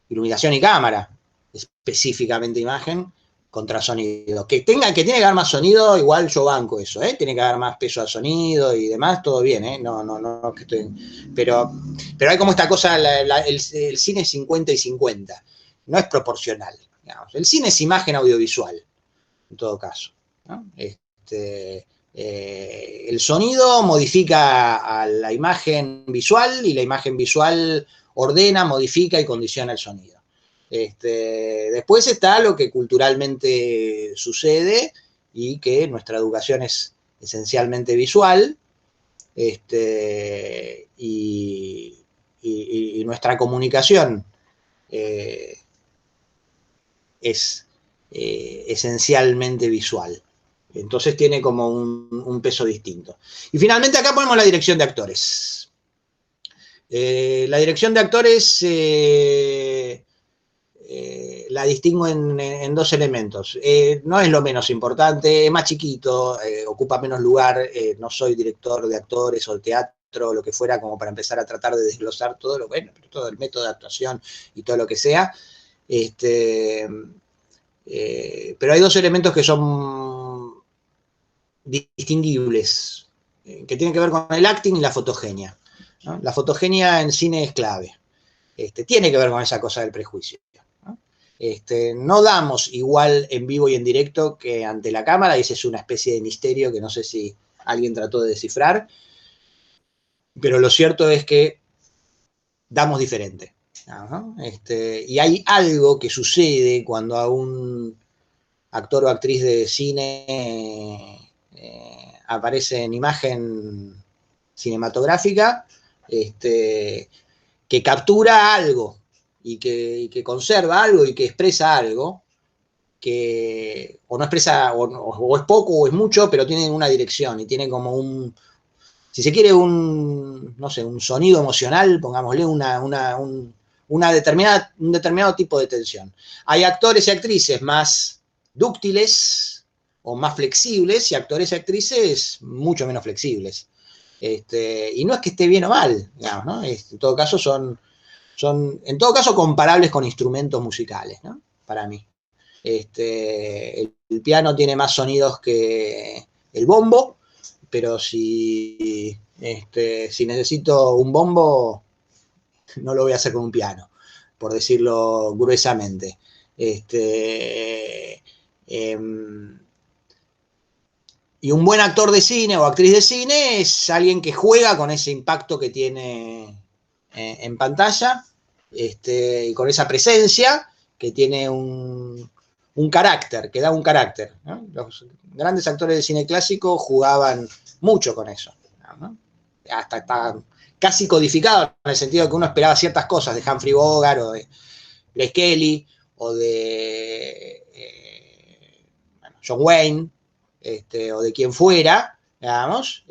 iluminación y cámara, específicamente imagen contra sonido. Que tiene que haber más sonido, igual yo banco eso, tiene que haber más peso al sonido y demás, todo bien, no, que estoy, pero hay como esta cosa, el cine es 50 y 50, no es proporcional, digamos. El cine es imagen audiovisual, en todo caso, ¿no? El sonido modifica a la imagen visual y la imagen visual ordena, modifica y condiciona el sonido. Después está lo que culturalmente sucede y que nuestra educación es esencialmente visual, y nuestra comunicación es esencialmente visual. Entonces tiene como un peso distinto. Y finalmente acá ponemos la dirección de actores. La dirección de actores la distingo en dos elementos. No es lo menos importante, es más chiquito, ocupa menos lugar, no soy director de actores o de teatro o lo que fuera como para empezar a tratar de desglosar todo todo el método de actuación y todo lo que sea. Pero hay dos elementos que son distinguibles, que tienen que ver con el acting y la fotogenia, ¿no? La fotogenia en cine es clave. Tiene que ver con esa cosa del prejuicio, ¿no? No damos igual en vivo y en directo que ante la cámara, y ese es una especie de misterio que no sé si alguien trató de descifrar, pero lo cierto es que damos diferente, ¿no? Y hay algo que sucede cuando a un actor o actriz de cine aparece en imagen cinematográfica, que captura algo y que conserva algo y que expresa algo que o no expresa, o es poco o es mucho, pero tiene una dirección y tiene como si se quiere, un sonido emocional, pongámosle, un determinado tipo de tensión. Hay actores y actrices más dúctiles o más flexibles y actores y actrices mucho menos flexibles. Y no es que esté bien o mal, digamos, ¿no? En todo caso son comparables con instrumentos musicales, ¿no? Para mí. El piano tiene más sonidos que el bombo, pero si necesito un bombo, no lo voy a hacer con un piano, por decirlo gruesamente. Y un buen actor de cine o actriz de cine es alguien que juega con ese impacto que tiene en pantalla, y con esa presencia que tiene un carácter, que da un carácter, ¿no? Los grandes actores de cine clásico jugaban mucho con eso, ¿no? Hasta está casi codificado en el sentido de que uno esperaba ciertas cosas de Humphrey Bogart o de Grace Kelly o de John Wayne, o de quien fuera, digamos,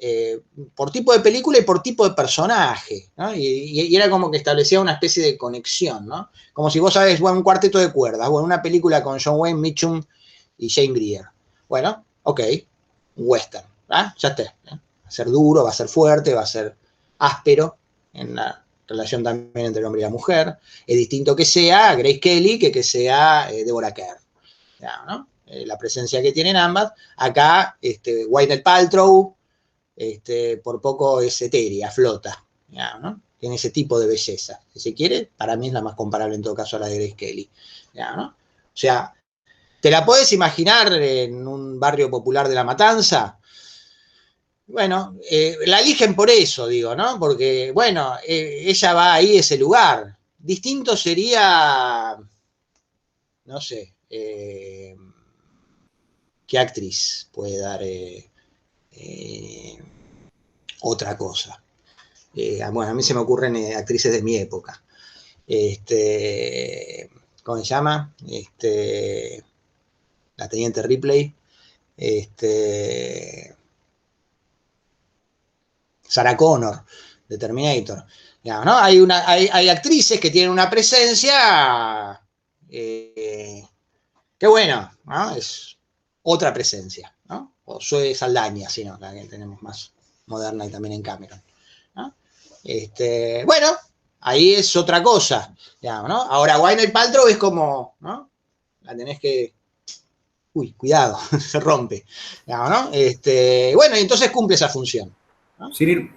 por tipo de película y por tipo de personaje, ¿no? Y era como que establecía una especie de conexión, ¿no? Como si vos sabés, bueno, un cuarteto de cuerdas, bueno, una película con John Wayne, Mitchum y Jane Greer. Bueno, ok, un western, ¿ah? Ya está, ¿eh? Va a ser duro, va a ser fuerte, va a ser áspero en la relación también entre el hombre y la mujer. Es distinto que sea Grace Kelly que sea Deborah Kerr, ¿no? La presencia que tienen ambas. Acá, Gwyneth Paltrow, por poco es etérea, flota, ¿no? Tiene ese tipo de belleza. Si se quiere, para mí es la más comparable en todo caso a la de Grace Kelly, ¿no? O sea, ¿te la puedes imaginar en un barrio popular de La Matanza? Bueno, la eligen por eso, digo, ¿no? Porque, bueno, ella va ahí a ese lugar. Distinto sería, no sé, ¿qué actriz puede dar otra cosa? Bueno, a mí se me ocurren actrices de mi época. ¿Cómo se llama? La Teniente Ripley. Sarah Connor, de Terminator. Digamos, ¿no? Hay actrices que tienen una presencia que bueno, ¿no? Es otra presencia, ¿no? o Zoe Saldaña, sino la que tenemos más moderna y también en Cameron, ¿no? Bueno, ahí es otra cosa, digamos, ¿no? Ahora, Gwyneth Paltrow es como, ¿no? La tenés que... Uy, cuidado, se rompe, digamos, ¿no? Bueno, y entonces cumple esa función, ¿no? Sin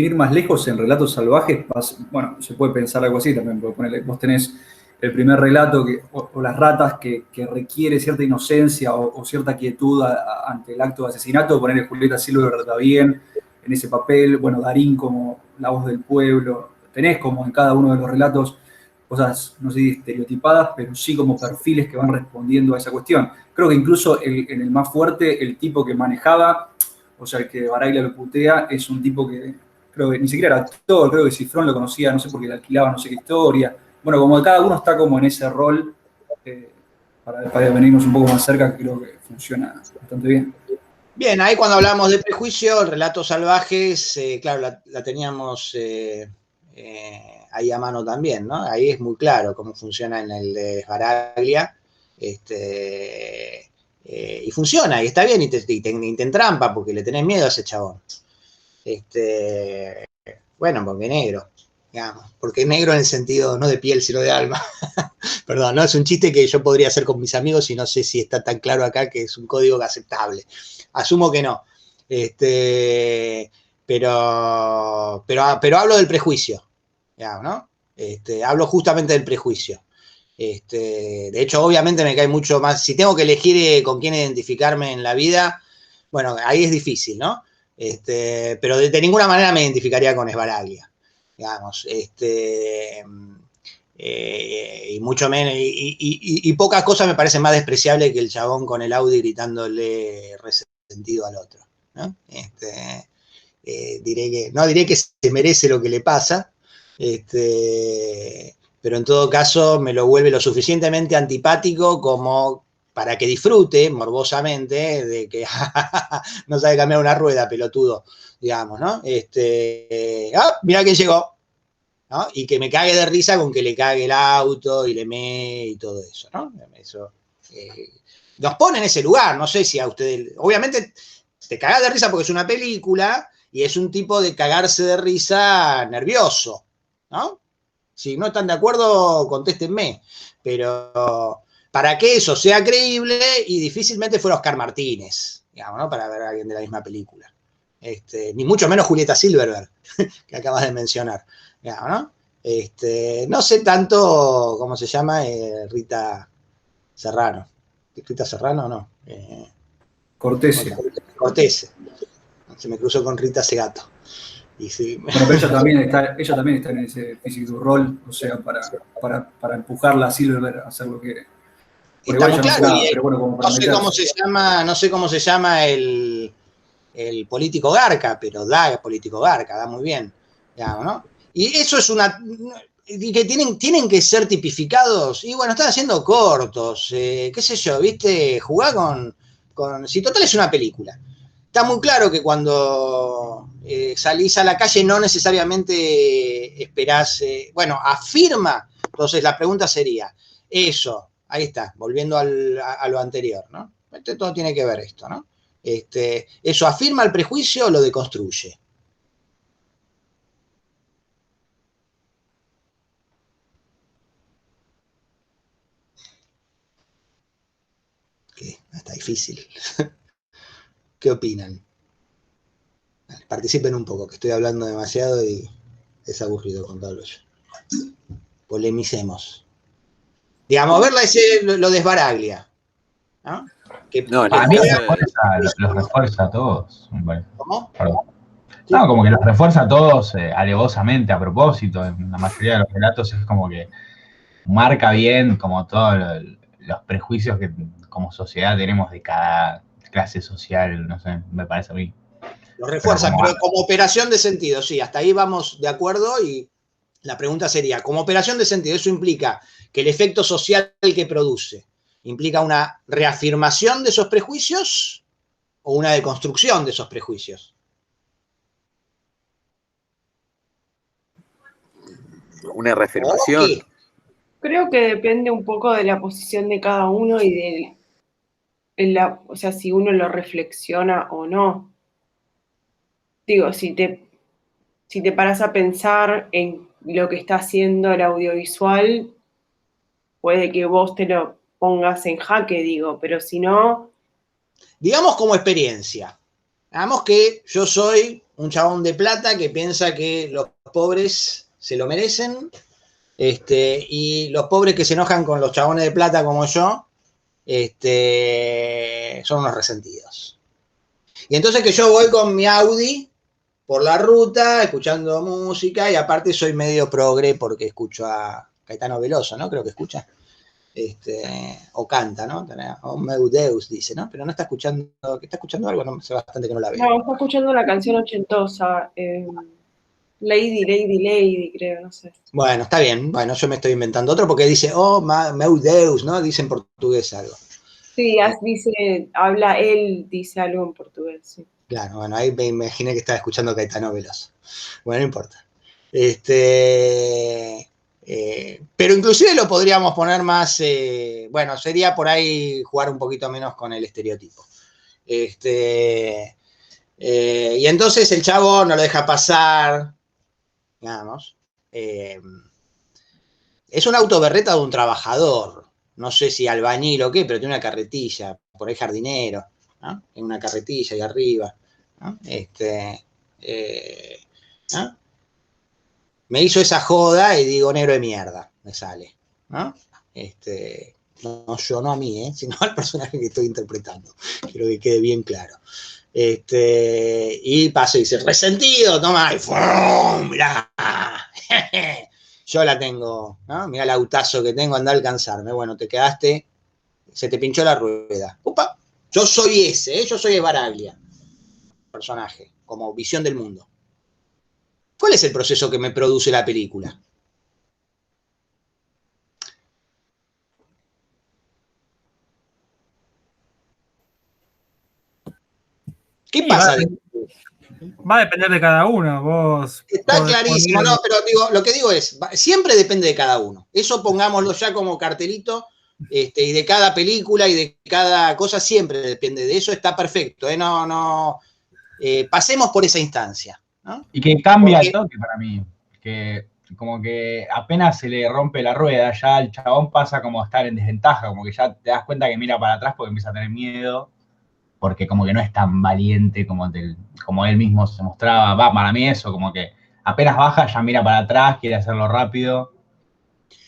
ir más lejos, en Relatos Salvajes, bueno, se puede pensar algo así también, porque ponele, vos tenés el primer relato o las ratas que requiere cierta inocencia o cierta quietud ante el acto de asesinato, ponerle Julieta Silver está bien en ese papel, bueno, Darín como la voz del pueblo, tenés como en cada uno de los relatos cosas, no sé si estereotipadas, pero sí como perfiles que van respondiendo a esa cuestión. Creo que incluso en el más fuerte, el tipo que manejaba, o sea, el que Baraglia lo putea, es un tipo que creo que ni siquiera era actor, creo que Cifrón lo conocía, no sé por qué le alquilaba, no sé qué historia. Bueno, como cada uno está como en ese rol, para venirnos un poco más cerca, creo que funciona bastante bien. Bien, ahí cuando hablamos de prejuicio, el relato salvajes, claro, la teníamos ahí a mano también, ¿no? Ahí es muy claro cómo funciona en el de Baraglia, y funciona, y está bien, y te entrampa, porque le tenés miedo a ese chabón. Bueno, porque es negro, digamos, porque es negro en el sentido no de piel, sino de alma. Perdón, no es un chiste que yo podría hacer con mis amigos y no sé si está tan claro acá que es un código aceptable. Asumo que no. Pero hablo del prejuicio, digamos, ¿no? Hablo justamente del prejuicio. De hecho, obviamente me cae mucho más. Si tengo que elegir con quién identificarme en la vida, bueno, ahí es difícil, ¿no? Pero de ninguna manera me identificaría con Esbaraglia, digamos. Y mucho menos, y pocas cosas me parecen más despreciables que el chabón con el Audi gritándole resentido al otro, ¿no? Diré que se merece lo que le pasa, pero en todo caso me lo vuelve lo suficientemente antipático como para que disfrute morbosamente de que no sabe cambiar una rueda, pelotudo, digamos, ¿no? Mirá quién llegó, ¿no? Y que me cague de risa con que le cague el auto y le mee y todo eso, ¿no? Eso nos pone en ese lugar, no sé si a ustedes, obviamente te cagás de risa porque es una película y es un tipo de cagarse de risa nervioso, ¿no? Si no están de acuerdo, contéstenme, pero para que eso sea creíble y difícilmente fuera Oscar Martínez, digamos, ¿no? Para ver a alguien de la misma película. Ni mucho menos Julieta Silverberg, que acabas de mencionar, digamos, ¿no? No sé tanto cómo se llama Rita Serrano. ¿Rita Serrano o no? Cortese. Cortese. Se me cruzó con Rita Segato. Y sí. Bueno, pero ella también está en ese physical rol, o sea, para empujarla a Silverberg a hacer lo que... Estamos claros, pero bueno, como para no sé cómo se llama el político Garca, pero da político Garca, da muy bien, digamos, ¿no? Y eso es una... Y que tienen que ser tipificados, y bueno, están haciendo cortos, qué sé yo, ¿viste? Jugá con... Si total es una película. Está muy claro que cuando salís a la calle no necesariamente esperás... bueno, afirma, entonces la pregunta sería, eso, ahí está, volviendo a lo anterior, ¿no? Todo tiene que ver esto, ¿no? ¿Eso afirma el prejuicio o lo deconstruye? ¿Qué? Está difícil. ¿Qué opinan? Participen un poco, que estoy hablando demasiado y es aburrido contarlo yo. Polemicemos. Digamos, verla lo desbaraglia, ¿no? Para mí los refuerza a todos. ¿Cómo? Perdón. No, como que los refuerza a todos alevosamente, a propósito. En la mayoría de los relatos es como que marca bien como todos los prejuicios que como sociedad tenemos de cada clase social, no sé, me parece a mí. Lo refuerza, pero como operación de sentido, sí, hasta ahí vamos de acuerdo y la pregunta sería, como operación de sentido, ¿eso implica que el efecto social que produce implica una reafirmación de esos prejuicios o una deconstrucción de esos prejuicios? Una reafirmación. Creo que depende un poco de la posición de cada uno y de o sea, si uno lo reflexiona o no. Digo, si te paras a pensar en lo que está haciendo el audiovisual, puede que vos te lo pongas en jaque, digo, pero si no, Digamos como experiencia. Digamos que yo soy un chabón de plata que piensa que los pobres se lo merecen, y los pobres que se enojan con los chabones de plata como yo, son unos resentidos. Y entonces que yo voy con mi Audi por la ruta, escuchando música, y aparte soy medio progre porque escucho a Caetano Veloso, ¿no? Creo que escucha. O canta, ¿no? O meu Deus dice, ¿no? Pero no está escuchando, que está escuchando algo, no sé bastante que no la veo. no, está escuchando la canción ochentosa, Lady, creo, no sé. Bueno, está bien, bueno, yo me estoy inventando otro porque dice, oh, meu Deus, ¿no? Dice en portugués algo. Sí, dice algo en portugués, sí. Claro, bueno, ahí me imaginé que estaba escuchando Caetano Veloso. Bueno, no importa. Pero inclusive lo podríamos poner más, bueno, sería por ahí jugar un poquito menos con el estereotipo. Y entonces el chavo no lo deja pasar, digamos. Es un auto berreta de un trabajador, no sé si albañil o qué, pero tiene una carretilla, por ahí jardinero, ¿no? En una carretilla ahí arriba, ¿no? ¿No? Me hizo esa joda y digo, negro de mierda, me sale, ¿no? No yo, no a mí, sino al personaje que estoy interpretando. Quiero que quede bien claro. Y paso y dice, resentido, toma, y ¡fum! Mirá. Yo la tengo, ¿no? Mirá el autazo que tengo, anda a alcanzarme. Bueno, te quedaste, se te pinchó la rueda. ¡Upa! Yo soy ese, yo soy Baraglia, personaje, como visión del mundo. ¿Cuál es el proceso que me produce la película? ¿Qué pasa? Va a depender de cada uno. Vos está clarísimo, no, pero digo, lo que digo es, siempre depende de cada uno. Eso pongámoslo ya como cartelito, y de cada película y de cada cosa siempre depende. De eso está perfecto, no, pasemos por esa instancia, ¿no? Y que cambia el toque para mí, que como que apenas se le rompe la rueda, ya el chabón pasa como a estar en desventaja, como que ya te das cuenta que mira para atrás porque empieza a tener miedo, porque como que no es tan valiente como él mismo se mostraba. Va, para mí eso, como que apenas baja ya mira para atrás, quiere hacerlo rápido.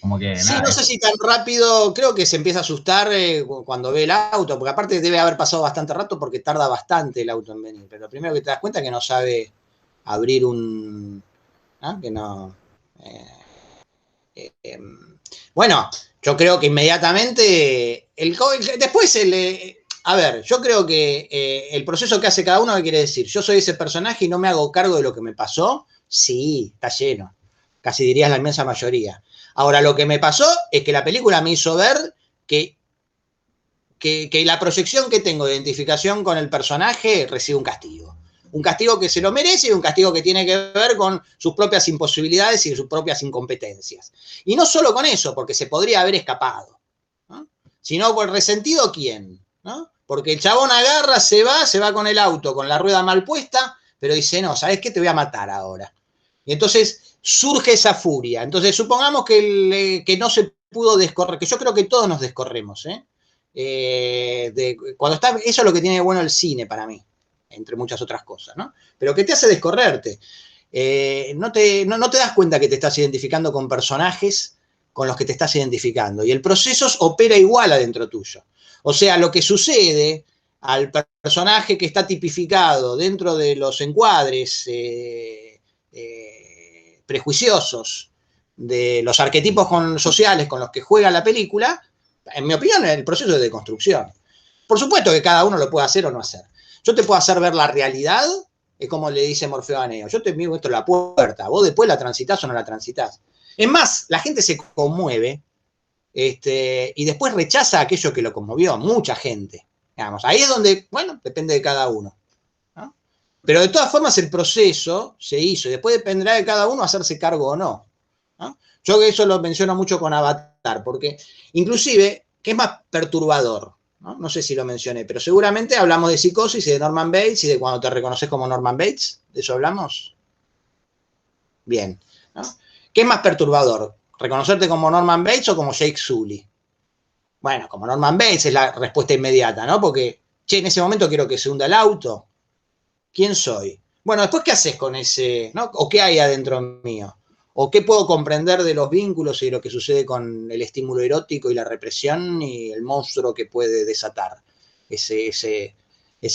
Como que sí, nada, no sé si tan rápido, creo que se empieza a asustar cuando ve el auto, porque aparte debe haber pasado bastante rato porque tarda bastante el auto en venir, pero lo primero que te das cuenta es que no sabe abrir ¿no? Que no... bueno, yo creo que inmediatamente, después a ver, yo creo que el proceso que hace cada uno, ¿qué quiere decir? Yo soy ese personaje y no me hago cargo de lo que me pasó, sí, está lleno, casi dirías la inmensa mayoría. Ahora, lo que me pasó es que la película me hizo ver que la proyección que tengo de identificación con el personaje recibe un castigo. Un castigo que se lo merece y un castigo que tiene que ver con sus propias imposibilidades y sus propias incompetencias. Y no solo con eso, porque se podría haber escapado, ¿no? Sino por resentido, ¿quién? ¿No? Porque el chabón agarra, se va con el auto, con la rueda mal puesta, pero dice, no, ¿sabes qué? Te voy a matar ahora. Y entonces surge esa furia. Entonces, supongamos que no se pudo descorrer, que yo creo que todos nos descorremos, cuando está, eso es lo que tiene bueno el cine para mí, entre muchas otras cosas, ¿no? Pero que te hace descorrerte. No te das cuenta que te estás identificando con personajes con los que te estás identificando. Y el proceso opera igual adentro tuyo. O sea, lo que sucede al personaje que está tipificado dentro de los encuadres prejuiciosos de los arquetipos sociales con los que juega la película, en mi opinión, es el proceso de deconstrucción. Por supuesto que cada uno lo puede hacer o no hacer. Yo te puedo hacer ver la realidad, es como le dice Morfeo a Neo. Yo te muestro la puerta, vos después la transitas o no la transitas. Es más, la gente se conmueve y después rechaza aquello que lo conmovió. Mucha gente. Digamos. Ahí es donde, bueno, depende de cada uno, ¿no? Pero de todas formas el proceso se hizo y después dependerá de cada uno hacerse cargo o no, ¿no? Yo eso lo menciono mucho con Avatar, porque inclusive, ¿qué es más perturbador? ¿no? No sé si lo mencioné, pero seguramente hablamos de Psicosis y de Norman Bates y de cuando te reconoces como Norman Bates. ¿De eso hablamos? Bien, ¿no? ¿Qué es más perturbador? ¿Reconocerte como Norman Bates o como Jake Sully? Bueno, como Norman Bates es la respuesta inmediata, ¿no? Porque, che, en ese momento quiero que se hunda el auto. ¿Quién soy? Bueno, después, ¿qué haces con ese, ¿no? ¿O qué hay adentro mío? ¿O qué puedo comprender de los vínculos y de lo que sucede con el estímulo erótico y la represión y el monstruo que puede desatar ese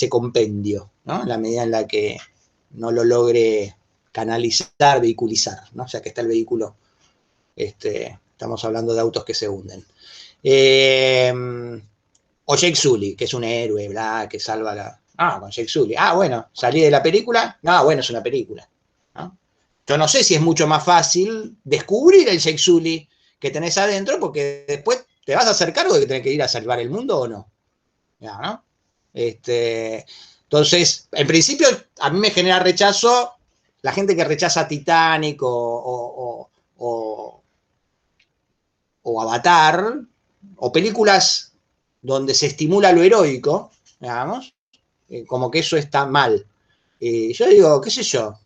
compendio, ¿no? En la medida en la que no lo logre canalizar, vehiculizar, ¿no? O sea, que está el vehículo, estamos hablando de autos que se hunden. O Jake Sully, que es un héroe, bla, que salva la... Ah, con Jake Sully. Ah, bueno, salí de la película. No, bueno, es una película, ¿no? Yo no sé si es mucho más fácil descubrir el Jake Sully que tenés adentro, porque después te vas a hacer cargo de que tenés que ir a salvar el mundo o no. Ya, ¿no? Entonces, en principio, a mí me genera rechazo la gente que rechaza Titanic o Avatar, o películas donde se estimula lo heroico, digamos, como que eso está mal. Yo digo, qué sé yo,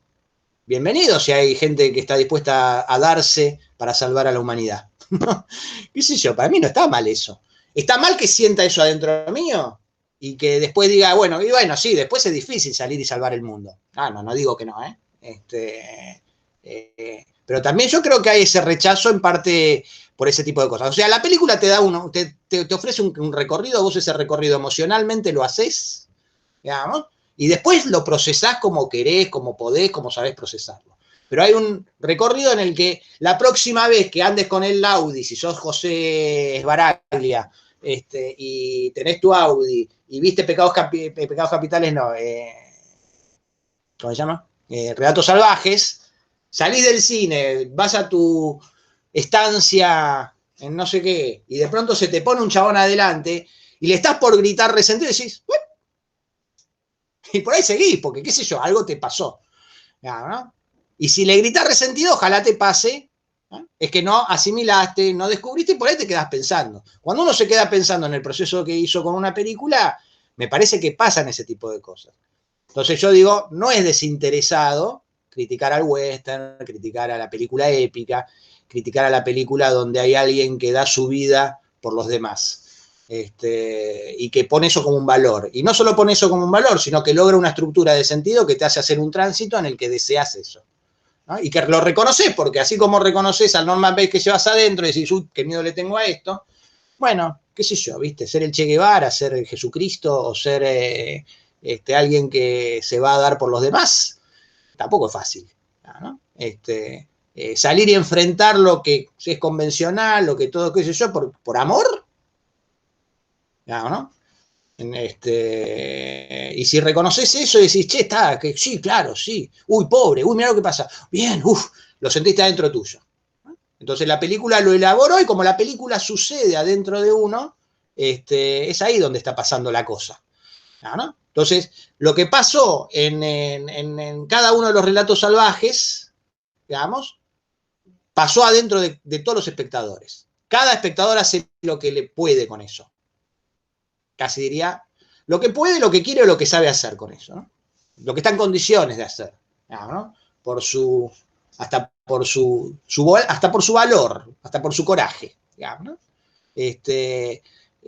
bienvenido si hay gente que está dispuesta a darse para salvar a la humanidad. ¿Qué sé yo? Para mí no está mal eso. ¿Está mal que sienta eso adentro mío? Y que después diga, bueno, y bueno, sí, después es difícil salir y salvar el mundo. Ah, no digo que no, pero también yo creo que hay ese rechazo en parte por ese tipo de cosas. O sea, la película te da te ofrece un recorrido, vos ese recorrido emocionalmente lo haces, digamos, y después lo procesás como querés, como podés, como sabés procesarlo. Pero hay un recorrido en el que la próxima vez que andes con el Audi, si sos José Esbaraglia, y tenés tu Audi y viste Pecados Capitales, no, ¿cómo se llama? Relatos Salvajes, salís del cine, vas a tu estancia en no sé qué, y de pronto se te pone un chabón adelante y le estás por gritar resentido y decís, ¿what? Y por ahí seguís, porque qué sé yo, algo te pasó, ¿no? Y si le gritas resentido, ojalá te pase, ¿no? Es que no asimilaste, no descubriste y por ahí te quedas pensando. Cuando uno se queda pensando en el proceso que hizo con una película, me parece que pasan ese tipo de cosas. Entonces yo digo, no es desinteresado criticar al western, criticar a la película épica, criticar a la película donde hay alguien que da su vida por los demás. Y que pone eso como un valor. Y no solo pone eso como un valor, sino que logra una estructura de sentido que te hace hacer un tránsito en el que deseas eso, ¿no? Y que lo reconoces, porque así como reconoces al Norman Bates que llevas adentro y decís, uy, qué miedo le tengo a esto, bueno, qué sé yo, ¿viste? Ser el Che Guevara, ser el Jesucristo o ser alguien que se va a dar por los demás, tampoco es fácil, ¿no? Salir y enfrentar lo que es convencional, lo que todo, qué sé yo, por amor, ¿no? Y si reconoces eso y decís, che, está, que sí, claro, sí, uy, pobre, uy, mira lo que pasa, bien, lo sentiste adentro tuyo. Entonces la película lo elaboró y como la película sucede adentro de uno, es ahí donde está pasando la cosa, ¿no? Entonces, lo que pasó en cada uno de los relatos salvajes, digamos, pasó adentro de todos los espectadores. Cada espectador hace lo que le puede con eso. Casi diría, lo que puede, lo que quiere o lo que sabe hacer con eso, ¿no? Lo que está en condiciones de hacer, ¿no? Hasta por su valor, hasta por su coraje, digamos, ¿no?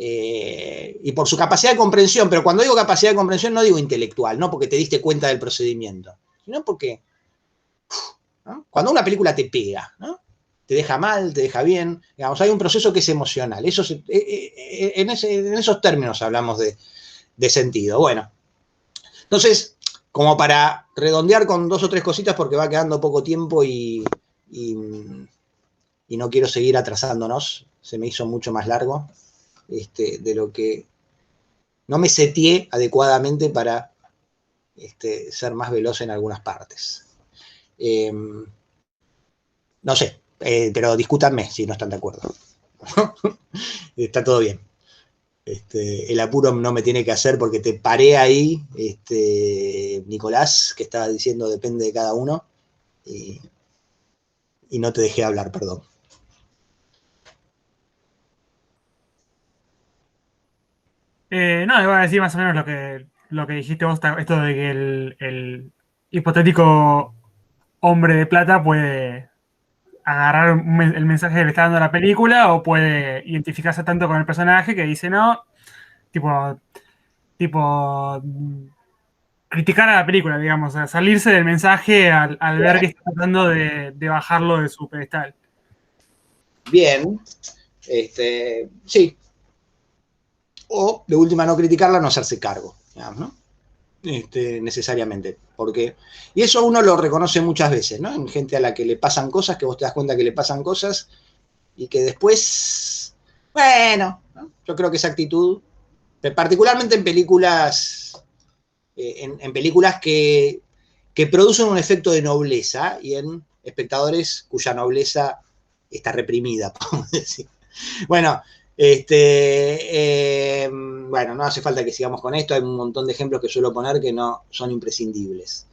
Y por su capacidad de comprensión, pero cuando digo capacidad de comprensión no digo intelectual, no porque te diste cuenta del procedimiento, sino porque, ¿no? Cuando una película te pega, ¿no? Te deja mal, te deja bien, digamos, hay un proceso que es emocional, en esos términos hablamos de sentido. Bueno, entonces, como para redondear con 2 o 3 cositas porque va quedando poco tiempo y no quiero seguir atrasándonos, se me hizo mucho más largo de lo que no me seteé adecuadamente para ser más veloz en algunas partes. No sé, pero discútanme si no están de acuerdo. Está todo bien. El apuro no me tiene que hacer porque te paré ahí, Nicolás, que estaba diciendo depende de cada uno, y no te dejé hablar, perdón. No, iba a decir más o menos lo que dijiste vos, esto de que el hipotético hombre de plata puede agarrar el mensaje que le está dando la película o puede identificarse tanto con el personaje que dice no, tipo, tipo criticar a la película, digamos, a salirse del mensaje al ver que está tratando de bajarlo de su pedestal. Bien, sí. O, de última, no criticarla, no hacerse cargo, digamos, ¿no? Necesariamente. Y eso uno lo reconoce muchas veces, ¿no? En gente a la que le pasan cosas, que vos te das cuenta que le pasan cosas y que después, bueno, ¿no? Yo creo que esa actitud, particularmente en películas, en películas que producen un efecto de nobleza y en espectadores cuya nobleza está reprimida, podemos decir. Bueno, bueno, no hace falta que sigamos con esto, hay un montón de ejemplos que suelo poner que no son imprescindibles,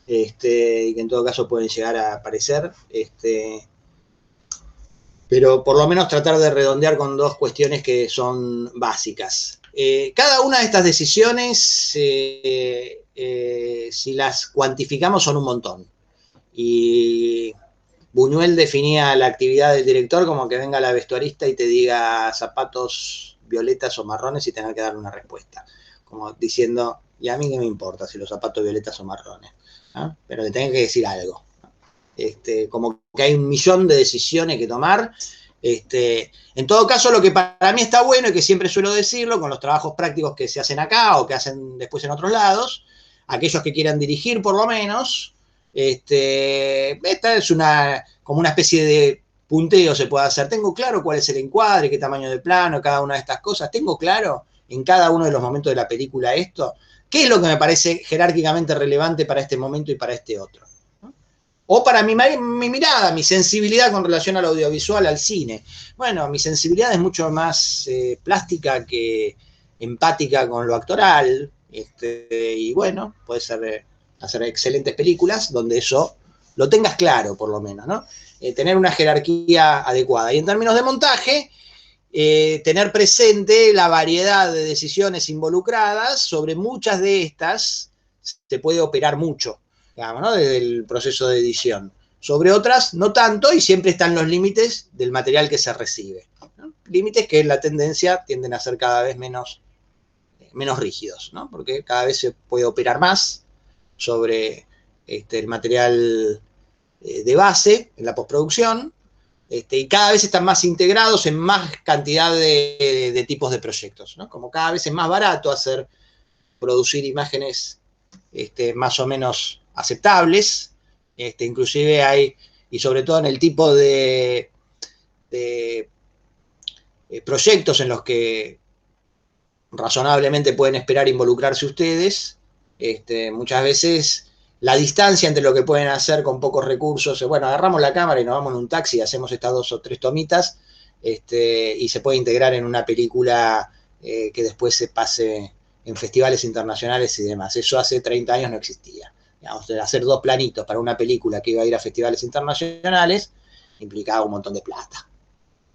y que en todo caso pueden llegar a aparecer, pero por lo menos tratar de redondear con dos cuestiones que son básicas. Cada una de estas decisiones, si las cuantificamos, son un montón. Y Buñuel definía la actividad del director como que venga la vestuarista y te diga zapatos violetas o marrones y tenga que darle una respuesta. Como diciendo, y a mí qué me importa si los zapatos violetas o marrones, ¿no? Pero le tenga que decir algo. Como que hay 1.000.000 de decisiones que tomar. En todo caso, lo que para mí está bueno y que siempre suelo decirlo con los trabajos prácticos que se hacen acá o que hacen después en otros lados, aquellos que quieran dirigir por lo menos, esta es como una especie de punteo se puede hacer. Tengo claro cuál es el encuadre, qué tamaño de plano, cada una de estas cosas. Tengo claro en cada uno de los momentos de la película esto. ¿Qué es lo que me parece jerárquicamente relevante para este momento y para este otro? O para mi mirada, mi sensibilidad con relación al audiovisual, al cine. Bueno, mi sensibilidad es mucho más plástica que empática con lo actoral. Y bueno, puede ser hacer excelentes películas donde eso lo tengas claro, por lo menos, ¿no? Tener una jerarquía adecuada. Y en términos de montaje, tener presente la variedad de decisiones involucradas. Sobre muchas de estas se puede operar mucho, digamos, ¿no? Desde el proceso de edición. Sobre otras, no tanto, y siempre están los límites del material que se recibe, ¿no? Límites que en la tendencia tienden a ser cada vez menos rígidos, ¿no? Porque cada vez se puede operar más sobre el material de base en la postproducción, y cada vez están más integrados en más cantidad de tipos de proyectos, ¿no? Como cada vez es más barato producir imágenes más o menos aceptables, inclusive hay, y sobre todo en el tipo de proyectos en los que razonablemente pueden esperar involucrarse ustedes, muchas veces la distancia entre lo que pueden hacer con pocos recursos, bueno, agarramos la cámara y nos vamos en un taxi y hacemos estas 2 o 3 tomitas, y se puede integrar en una película que después se pase en festivales internacionales y demás. Eso hace 30 años no existía. Digamos, hacer 2 planitos para una película que iba a ir a festivales internacionales implicaba un montón de plata,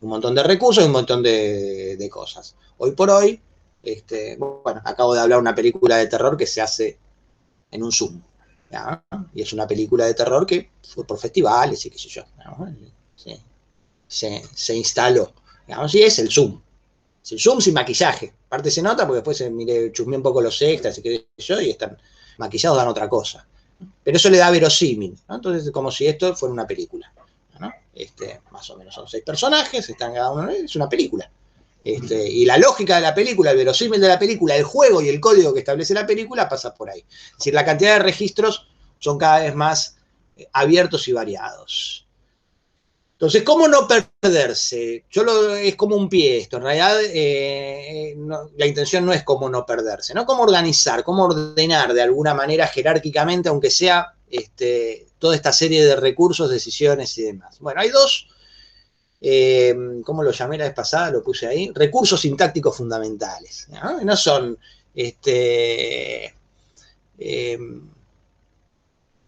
un montón de recursos y un montón de cosas. Hoy por hoy, bueno, acabo de hablar de una película de terror que se hace en un Zoom, ¿no? Y es una película de terror que fue por festivales y qué sé yo, ¿no? Se instaló, digamos, y es el Zoom. Es el Zoom sin maquillaje. Aparte se nota porque después chusmeé un poco los extras y qué sé yo, y están maquillados, dan otra cosa. Pero eso le da verosímil, ¿no? Entonces, como si esto fuera una película, ¿no? Más o menos son 6 personajes, están cada uno, es una película. Y la lógica de la película, el verosímil de la película, el juego y el código que establece la película pasa por ahí. Es decir, la cantidad de registros son cada vez más abiertos y variados. Entonces, ¿cómo no perderse? Es como un pie esto. En realidad, la intención no es cómo no perderse, ¿no? Cómo organizar, cómo ordenar de alguna manera jerárquicamente, aunque sea toda esta serie de recursos, decisiones y demás. Bueno, hay 2, ¿cómo lo llamé la vez pasada? Lo puse ahí. Recursos sintácticos fundamentales, ¿no? No son,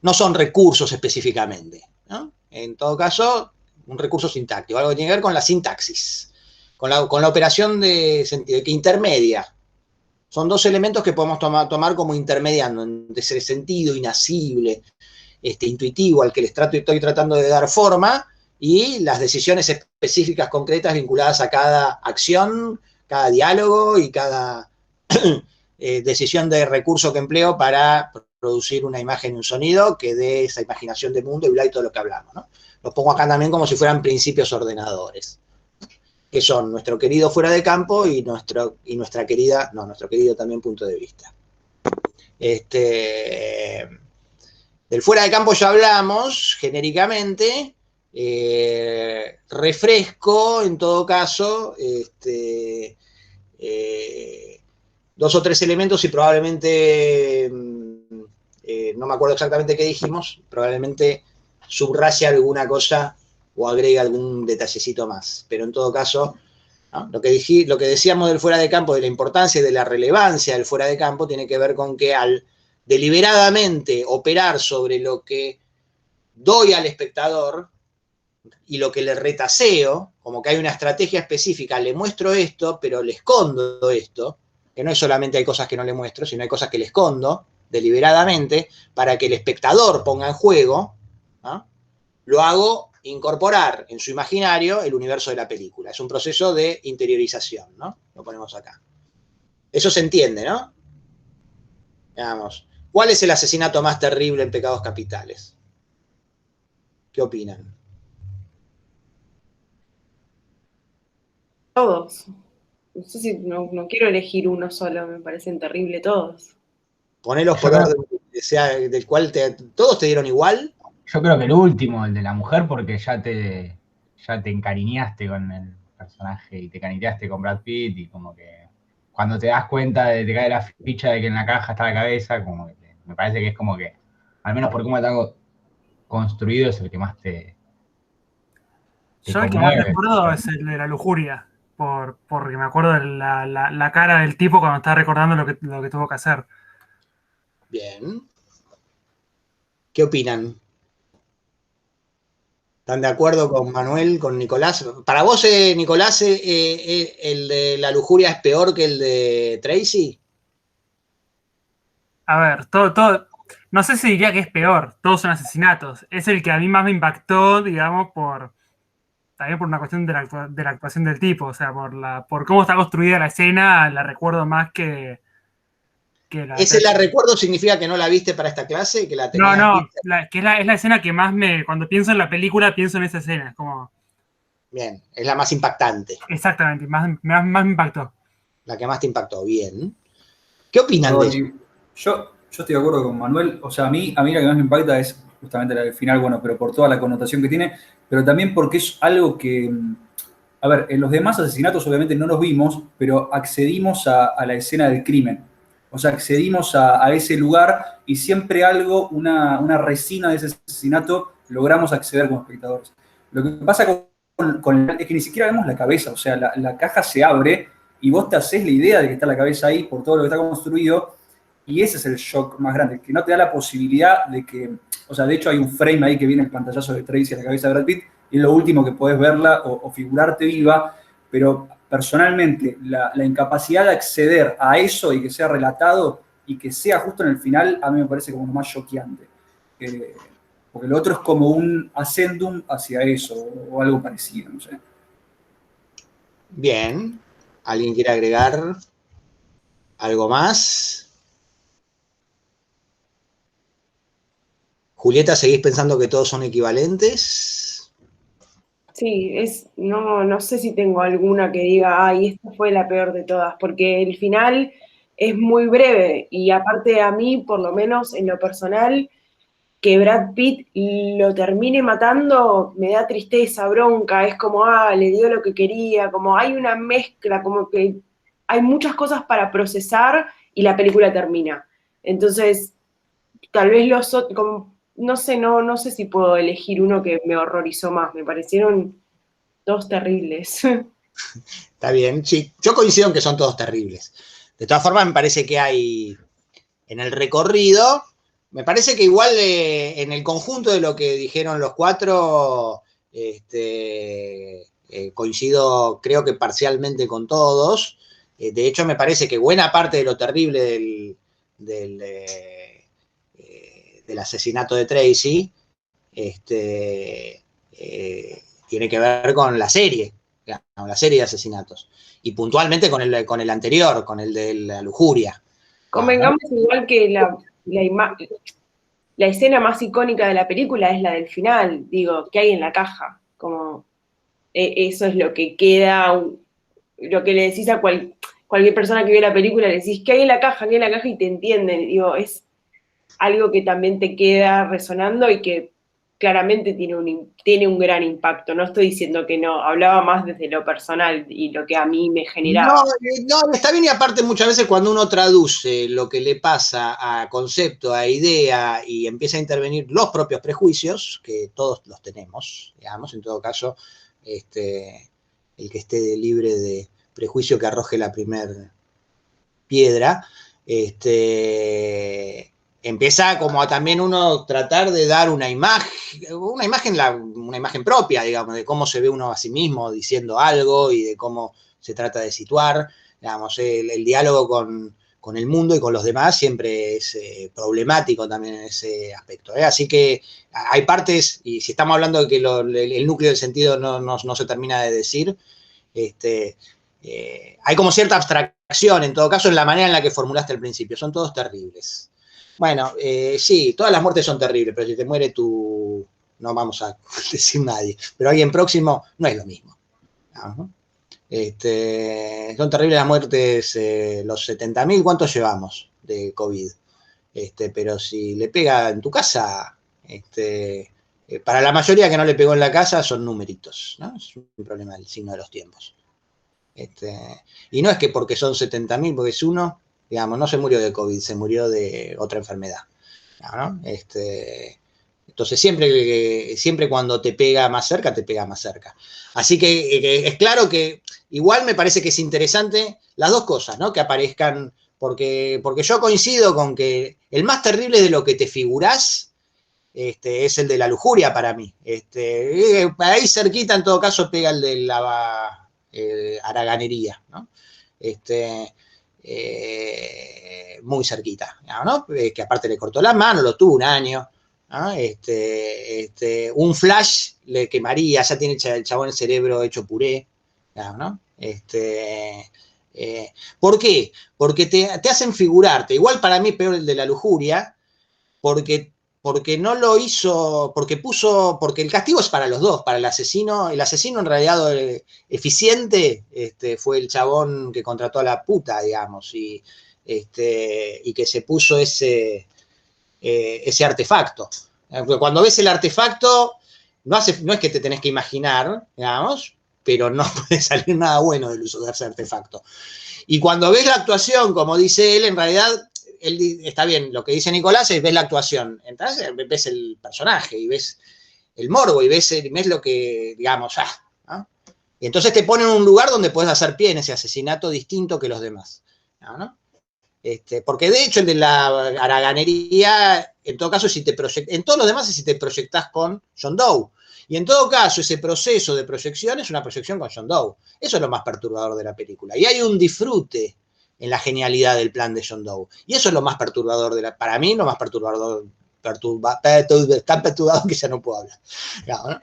no son recursos específicamente, ¿no? En todo caso, un recurso sintáctico, algo que tiene que ver con la sintaxis, con la operación de sentido, que intermedia Son dos elementos que podemos tomar como intermediando entre ese sentido inasible, intuitivo al que estoy tratando de dar forma, y las decisiones específicas, concretas, vinculadas a cada acción, cada diálogo y cada decisión de recurso que empleo para producir una imagen y un sonido que dé esa imaginación del mundo y bla y todo lo que hablamos, ¿no? Los pongo acá también como si fueran principios ordenadores, que son nuestro querido fuera de campo y nuestro querido también punto de vista. Del fuera de campo ya hablamos genéricamente. Refresco, en todo caso, dos o tres elementos y probablemente, no me acuerdo exactamente qué dijimos, probablemente subraye alguna cosa o agregue algún detallecito más. Pero en todo caso, ¿no? Lo que decíamos del fuera de campo, de la importancia y de la relevancia del fuera de campo, tiene que ver con que al deliberadamente operar sobre lo que doy al espectador y lo que le retaseo, como que hay una estrategia específica, le muestro esto, pero le escondo esto, que no es solamente hay cosas que no le muestro, sino hay cosas que le escondo deliberadamente para que el espectador ponga en juego, ¿no? Lo hago incorporar en su imaginario el universo de la película. Es un proceso de interiorización, ¿no? Lo ponemos acá. Eso se entiende, ¿no? Veamos. ¿Cuál es el asesinato más terrible en Pecados Capitales? ¿Qué opinan? Todos. No sé si no quiero elegir uno solo, me parecen terribles todos. Ponelos por orden, sea del cual todos te dieron igual. Yo creo que el último, el de la mujer, porque ya te encariñaste con el personaje y te encariñaste con Brad Pitt, y como que cuando te das cuenta te cae la ficha de que en la caja está la cabeza, como que me parece que es como que, al menos por cómo está construido, es el que más te Yo el que más conmueve. recuerdo es el de la lujuria, porque me acuerdo de la cara del tipo cuando está recordando lo que tuvo que hacer. Bien. ¿Qué opinan? ¿Están de acuerdo con Manuel, con Nicolás? ¿Para vos, Nicolás, el de la lujuria es peor que el de Tracy? A ver, todo, no sé si diría que es peor, todos son asesinatos. Es el que a mí más me impactó, digamos, también por una cuestión de la actuación del tipo, o sea, por cómo está construida la escena, la recuerdo más que la... ¿Ese la recuerdo significa que no la viste para esta clase? ¿Que la No, tenías no, vista? que es la escena que más cuando pienso en la película, pienso en esa escena, es como... Bien, es la más impactante. Exactamente, más me impactó. La que más te impactó. Bien. ¿Qué opinan de eso? Yo estoy de acuerdo con Manuel. O sea, a mí la que más me impacta es justamente la del final, bueno, pero por toda la connotación que tiene, pero también porque es algo que, a ver, en los demás asesinatos obviamente no los vimos, pero accedimos a la escena del crimen. O sea, accedimos a ese lugar y siempre algo, una resina de ese asesinato, logramos acceder como espectadores. Lo que pasa es que ni siquiera vemos la cabeza, o sea, la caja se abre y vos te haces la idea de que está la cabeza ahí por todo lo que está construido, y ese es el shock más grande, que no te da la posibilidad de que, o sea, de hecho hay un frame ahí que viene el pantallazo de Tracy a la cabeza de Brad Pitt, y es lo último que podés verla o figurarte viva, pero personalmente la incapacidad de acceder a eso y que sea relatado y que sea justo en el final, a mí me parece como lo más choqueante. Porque lo otro es como un ascendum hacia eso, o algo parecido, no sé. Bien. ¿Alguien quiere agregar algo más? Julieta, ¿seguís pensando que todos son equivalentes? Sí, no sé si tengo alguna que diga, ay, esta fue la peor de todas, porque el final es muy breve y aparte a mí, por lo menos en lo personal, que Brad Pitt lo termine matando me da tristeza, bronca, es como, le dio lo que quería, como hay una mezcla, como que hay muchas cosas para procesar y la película termina. Entonces, tal vez como, no sé si puedo elegir uno que me horrorizó más, me parecieron todos terribles. Está bien, sí, yo coincido en que son todos terribles. De todas formas, me parece que hay en el recorrido, me parece que igual en el conjunto de lo que dijeron los cuatro, coincido creo que parcialmente con todos. De hecho, me parece que buena parte de lo terrible del asesinato de Tracy tiene que ver con la serie de asesinatos. Y puntualmente con el anterior, con el de la lujuria. Convengamos igual que la escena más icónica de la película es la del final, digo, ¿qué hay en la caja? Como eso es lo que queda, lo que le decís a cualquier persona que ve la película, le decís, ¿qué hay en la caja? ¿Qué hay en la caja? Y te entienden. Digo, es algo que también te queda resonando y que claramente tiene un gran impacto. No estoy diciendo que no, hablaba más desde lo personal y lo que a mí me generaba. No, está bien, y aparte muchas veces cuando uno traduce lo que le pasa a concepto, a idea, y empieza a intervenir los propios prejuicios, que todos los tenemos, digamos, en todo caso, el que esté libre de prejuicio que arroje la primer piedra, empieza como a también uno tratar de dar una imagen propia, digamos, de cómo se ve uno a sí mismo diciendo algo y de cómo se trata de situar. Digamos, el diálogo con el mundo y con los demás siempre es problemático también en ese aspecto. Así que hay partes, y si estamos hablando de que el núcleo del sentido no se termina de decir, hay como cierta abstracción, en todo caso, en la manera en la que formulaste al principio. Son todos terribles. Bueno, sí, todas las muertes son terribles, pero si te muere tú, no vamos a decir nadie, pero alguien próximo no es lo mismo. ¿No? Son terribles las muertes, los 70.000, ¿cuántos llevamos de COVID? Pero si le pega en tu casa, para la mayoría que no le pegó en la casa son numeritos, ¿no? Es un problema del signo de los tiempos. Y no es que porque son 70.000, porque es uno, digamos, no se murió de COVID, se murió de otra enfermedad, ¿no? Entonces siempre cuando te pega más cerca, te pega más cerca. Así que es claro que igual me parece que es interesante las dos cosas, ¿no? Que aparezcan, porque yo coincido con que el más terrible de lo que te figurás es el de la lujuria para mí. Ahí cerquita, en todo caso, pega el de la haraganería, ¿no? Muy cerquita, ¿no? Que aparte le cortó la mano, lo tuvo un año, ¿no? Un flash le quemaría, ya tiene el chabón el cerebro hecho puré, ¿no? ¿Por qué? Porque te hacen figurarte, igual para mí peor el de la lujuria, porque no lo hizo, porque el castigo es para los dos, para el asesino en realidad eficiente fue el chabón que contrató a la puta, digamos, y que se puso ese artefacto. Cuando ves el artefacto, no es que te tenés que imaginar, digamos, pero no puede salir nada bueno del uso de ese artefacto. Y cuando ves la actuación, como dice él, en realidad está bien, lo que dice Nicolás es ves la actuación, entonces ves el personaje y ves el morbo y ves lo que, digamos, ¿no? Y entonces te ponen en un lugar donde puedes hacer pie en ese asesinato distinto que los demás, ¿no? Porque de hecho el de la haraganería, en todo caso, en todos los demás es si te proyectás con John Doe. Y en todo caso, ese proceso de proyección es una proyección con John Doe. Eso es lo más perturbador de la película. Y hay un disfrute en la genialidad del plan de John Doe. Y eso es lo más perturbador para mí, lo más perturbador, tan perturbador que ya no puedo hablar, digamos, ¿no?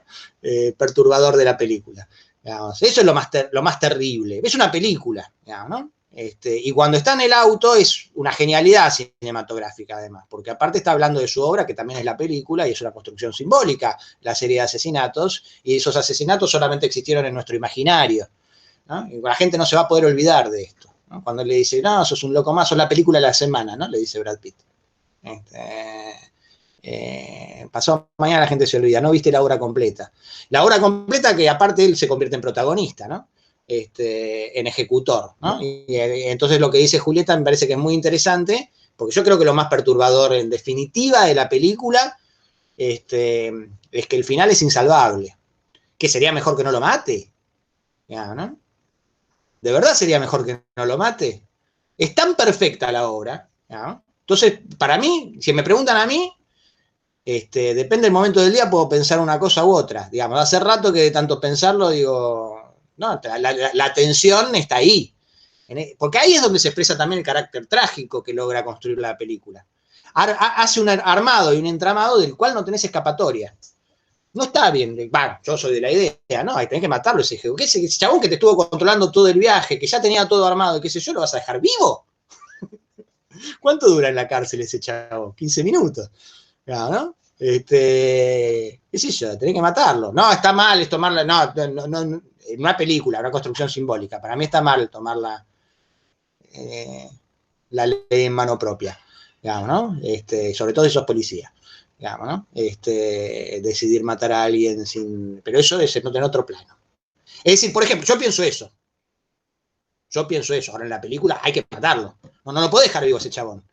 Perturbador de la película. Digamos. Eso es lo más terrible. Es una película, digamos, ¿no? Y cuando está en el auto es una genialidad cinematográfica, además, porque aparte está hablando de su obra, que también es la película, y es una construcción simbólica, la serie de asesinatos, y esos asesinatos solamente existieron en nuestro imaginario, ¿no? Y la gente no se va a poder olvidar de esto, ¿no? Cuando le dice, no, sos un loco más, sos la película de la semana, ¿no? Le dice Brad Pitt. Pasó mañana la gente se olvida, no viste la obra completa. La obra completa que aparte él se convierte en protagonista, ¿no? En ejecutor, ¿no? Y entonces lo que dice Julieta me parece que es muy interesante, porque yo creo que lo más perturbador en definitiva de la película es que el final es insalvable. ¿Que sería mejor que no lo mate? Ya, ¿no? ¿De verdad sería mejor que no lo mate? Es tan perfecta la obra, ¿no? Entonces, para mí, si me preguntan a mí, depende del momento del día, puedo pensar una cosa u otra. Digamos, hace rato que de tanto pensarlo digo, no, la tensión está ahí. Porque ahí es donde se expresa también el carácter trágico que logra construir la película. Hace un armado y un entramado del cual no tenés escapatoria. No está bien, yo soy de la idea, no, hay tenés que matarlo ese jefe. ¿Qué ese chabón que te estuvo controlando todo el viaje, que ya tenía todo armado, qué sé yo, lo vas a dejar vivo? ¿Cuánto dura en la cárcel ese chabón? 15 minutos. ¿No? Qué sé yo, tenés que matarlo. No, está mal es tomarla, no, en una película, una construcción simbólica. Para mí está mal tomar la ley en mano propia, digamos, ¿no? Sobre todo si sos policía, digamos, ¿no? Decidir matar a alguien sin... Pero eso es en otro plano. Es decir, por ejemplo, yo pienso eso. Ahora en la película hay que matarlo. No lo puedo dejar vivo ese chabón.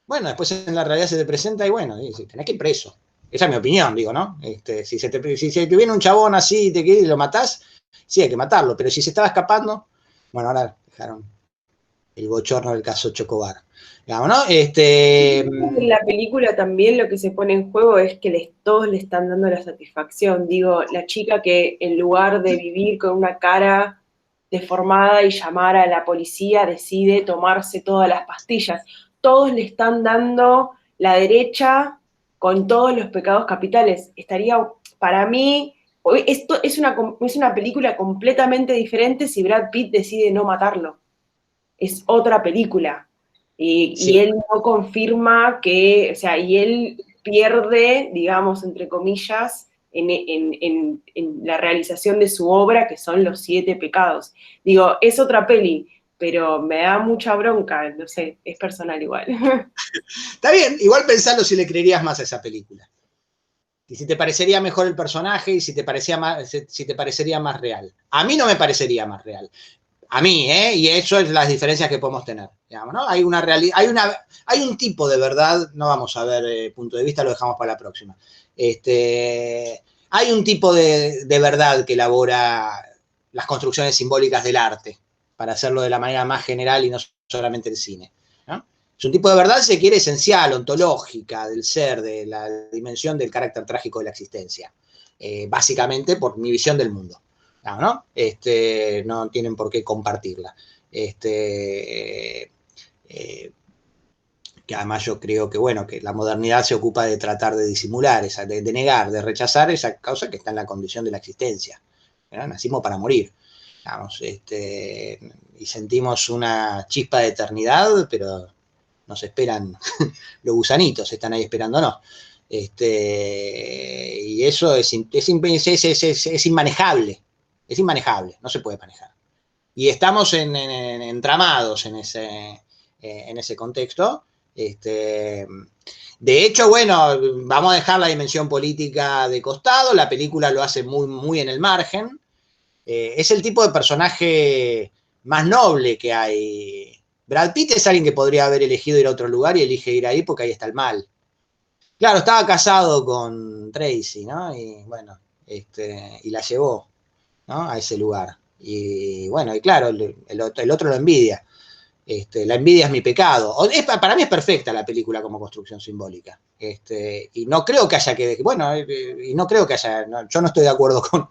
Bueno, después en la realidad se te presenta y bueno, tenés que ir preso. Esa es mi opinión, digo, ¿no? Si te viene un chabón así y y lo matás, sí, hay que matarlo. Pero si se estaba escapando, bueno, ahora dejaron el bochorno del caso Chocobar. Digamos, ¿no? En la película también lo que se pone en juego es que todos le están dando la satisfacción. Digo, la chica que en lugar de vivir con una cara deformada y llamar a la policía, decide tomarse todas las pastillas. Todos le están dando la derecha con todos los pecados capitales. Para mí, esto es una película completamente diferente si Brad Pitt decide no matarlo. Es otra película. Y él no confirma y él pierde, digamos, entre comillas, en la realización de su obra, que son los 7 pecados. Digo, es otra peli, pero me da mucha bronca, no sé, es personal igual. Está bien, igual pensando si le creerías más a esa película. Y si te parecería mejor el personaje y si te parecería más real. A mí no me parecería más real. A mí, y eso es las diferencias que podemos tener. Digamos, ¿no? Hay una realidad, hay un tipo de verdad, no vamos a ver punto de vista, lo dejamos para la próxima. Hay un tipo de verdad que elabora las construcciones simbólicas del arte, para hacerlo de la manera más general y no solamente el cine, ¿no? Es un tipo de verdad, si se quiere, esencial, ontológica, del ser, de la dimensión del carácter trágico de la existencia. Básicamente por mi visión del mundo. ¿No? No tienen por qué compartirla. Que además yo creo que, bueno, que la modernidad se ocupa de tratar de disimular, de negar, de rechazar esa causa que está en la condición de la existencia. ¿No? Nacimos para morir. Digamos, y sentimos una chispa de eternidad, pero nos esperan los gusanitos, están ahí esperándonos. Y eso es inmanejable. Es inmanejable, no se puede manejar. Y estamos entramados en ese contexto. De hecho, bueno, vamos a dejar la dimensión política de costado, la película lo hace muy, muy en el margen. Es el tipo de personaje más noble que hay. Brad Pitt es alguien que podría haber elegido ir a otro lugar y elige ir ahí porque ahí está el mal. Claro, estaba casado con Tracy, ¿no? Y bueno, y la llevó, ¿no? A ese lugar. Y bueno, y claro, el otro lo envidia. La envidia es mi pecado. Para mí es perfecta la película como construcción simbólica. Y no creo que haya que... Bueno, y no creo que haya... No, yo no estoy de acuerdo con...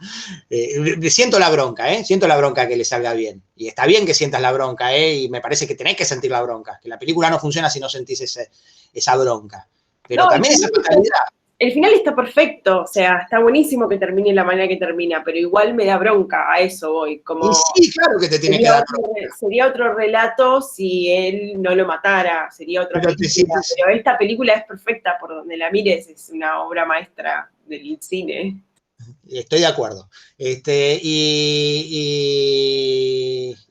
siento la bronca, Siento la bronca que le salga bien. Y está bien que sientas la bronca, Y me parece que tenés que sentir la bronca. Que la película no funciona si no sentís esa bronca. Pero no, también esa fatalidad. El final está perfecto, o sea, está buenísimo que termine de la manera que termina, pero igual me da bronca, a eso voy. Como y sí, claro que te tiene que dar bronca. Sería otro relato si él no lo matara, sería otra película, pero esta película es perfecta por donde la mires, es una obra maestra del cine. Estoy de acuerdo. Y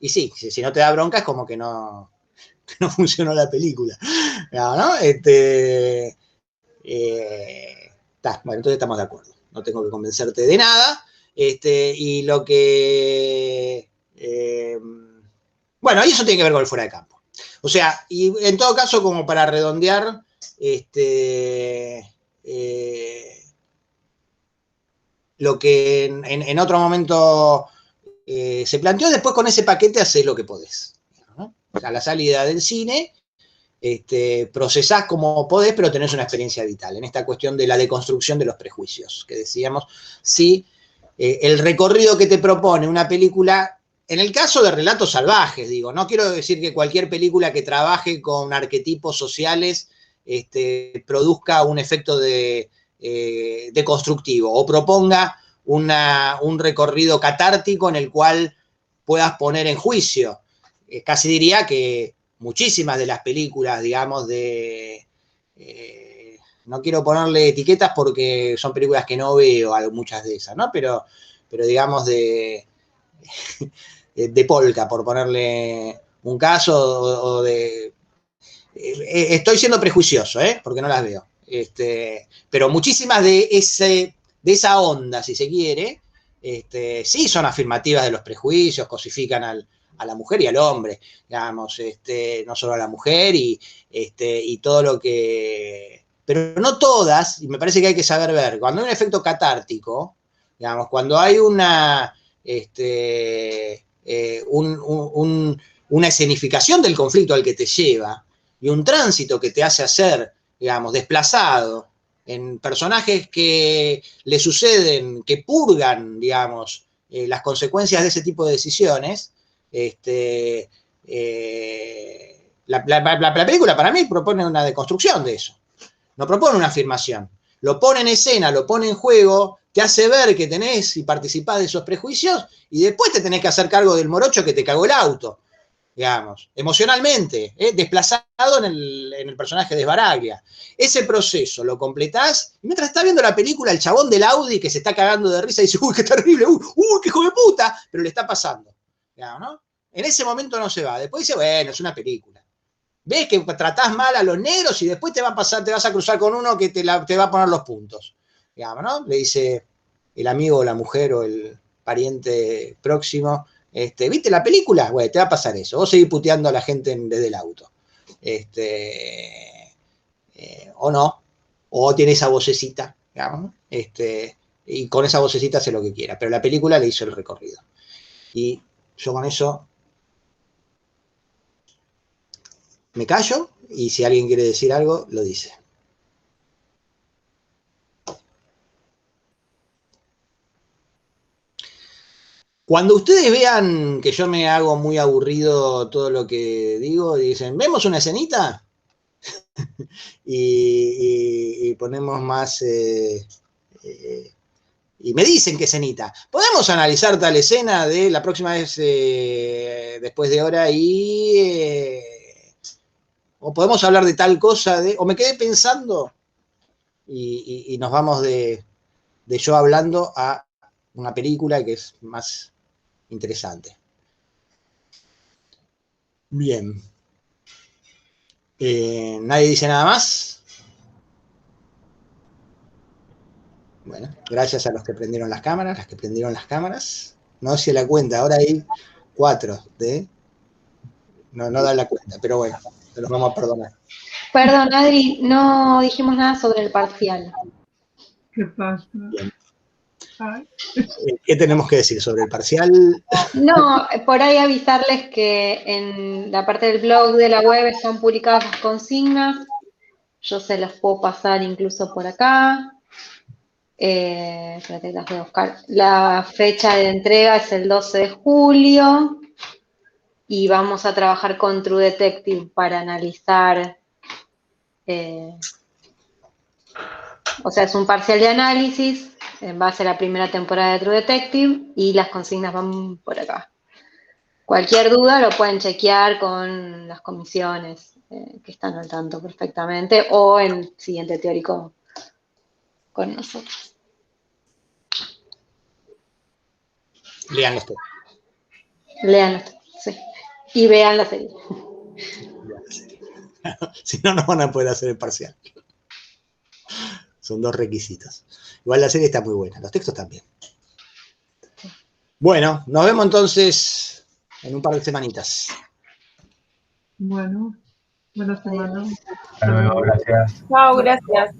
sí, si no te da bronca es como que no funcionó la película. ¿No? Bueno, entonces estamos de acuerdo. No tengo que convencerte de nada. Y lo que... bueno, y eso tiene que ver con el fuera de campo. O sea, y en todo caso, como para redondear, lo que en otro momento se planteó, después con ese paquete haces lo que podés, ¿no? O sea, a la salida del cine, procesás como podés, pero tenés una experiencia vital, en esta cuestión de la deconstrucción de los prejuicios, que decíamos, si el recorrido que te propone una película En el caso de relatos salvajes, digo, no quiero decir que cualquier película que trabaje con arquetipos sociales produzca un efecto de constructivo o proponga un recorrido catártico en el cual puedas poner en juicio. Casi diría que muchísimas de las películas, digamos, no quiero ponerle etiquetas porque son películas que no veo, muchas de esas, ¿no? Pero digamos, de Polka, por ponerle un caso, estoy siendo prejuicioso, porque no las veo. Pero muchísimas de esa onda, si se quiere, sí son afirmativas de los prejuicios, cosifican a la mujer y al hombre, digamos, no solo a la mujer y todo lo que... Pero no todas, y me parece que hay que saber ver, cuando hay un efecto catártico, digamos, cuando hay una escenificación del conflicto al que te lleva y un tránsito que te hace hacer, digamos, desplazado en personajes que le suceden, que purgan, digamos, las consecuencias de ese tipo de decisiones, la película para mí propone una deconstrucción de eso, no propone una afirmación, lo pone en escena, lo pone en juego, te hace ver que tenés y participás de esos prejuicios y después te tenés que hacer cargo del morocho que te cagó el auto, digamos, emocionalmente, desplazado en el personaje de Sbaraglia. Ese proceso lo completás y mientras estás viendo la película, el chabón del Audi que se está cagando de risa y dice, uy, qué terrible, uy, qué hijo de puta, pero le está pasando, digamos, ¿no? En ese momento no se va, después dice, bueno, es una película. Ves que tratás mal a los negros y después te vas a cruzar con uno que te va a poner los puntos, digamos, ¿no? Le dice el amigo o la mujer o el pariente próximo, ¿viste la película? Bueno, te va a pasar eso. Vos seguís puteando a la gente desde el auto. O no. O tiene esa vocecita, digamos, y con esa vocecita hace lo que quiera. Pero la película le hizo el recorrido. Y yo con eso me callo y si alguien quiere decir algo, lo dice. Cuando ustedes vean que yo me hago muy aburrido todo lo que digo, dicen, ¿vemos una escenita? y ponemos más... y me dicen qué escenita. ¿Podemos analizar tal escena de la próxima vez después de hora o podemos hablar de tal cosa, o me quedé pensando y nos vamos de yo hablando a una película que es más interesante. Bien. ¿Nadie dice nada más? Bueno, gracias a los que prendieron las cámaras, las que prendieron las cámaras. No se la cuenta, ahora hay 4 no dan la cuenta, pero bueno, se los vamos a perdonar. Perdón, Adri, no dijimos nada sobre el parcial. ¿Qué pasa? Bien. ¿Qué tenemos que decir sobre el parcial? No, por ahí avisarles que en la parte del blog de la web están publicadas las consignas. Yo se las puedo pasar incluso por acá. Espérate, las voy a buscar. La fecha de entrega es el 12 de julio y vamos a trabajar con True Detective para analizar. O sea, es un parcial de análisis en base a la primera temporada de True Detective y las consignas van por acá. Cualquier duda lo pueden chequear con las comisiones que están al tanto perfectamente o en siguiente teórico con nosotros. Leanlo usted. Leanlo, sí. Y vean la serie. Si no, no van a poder hacer el parcial. Son 2 requisitos. Igual la serie está muy buena, los textos también. Bueno, nos vemos entonces en un par de semanitas. Bueno, buenas semanas. Hasta luego, gracias. Chao, gracias.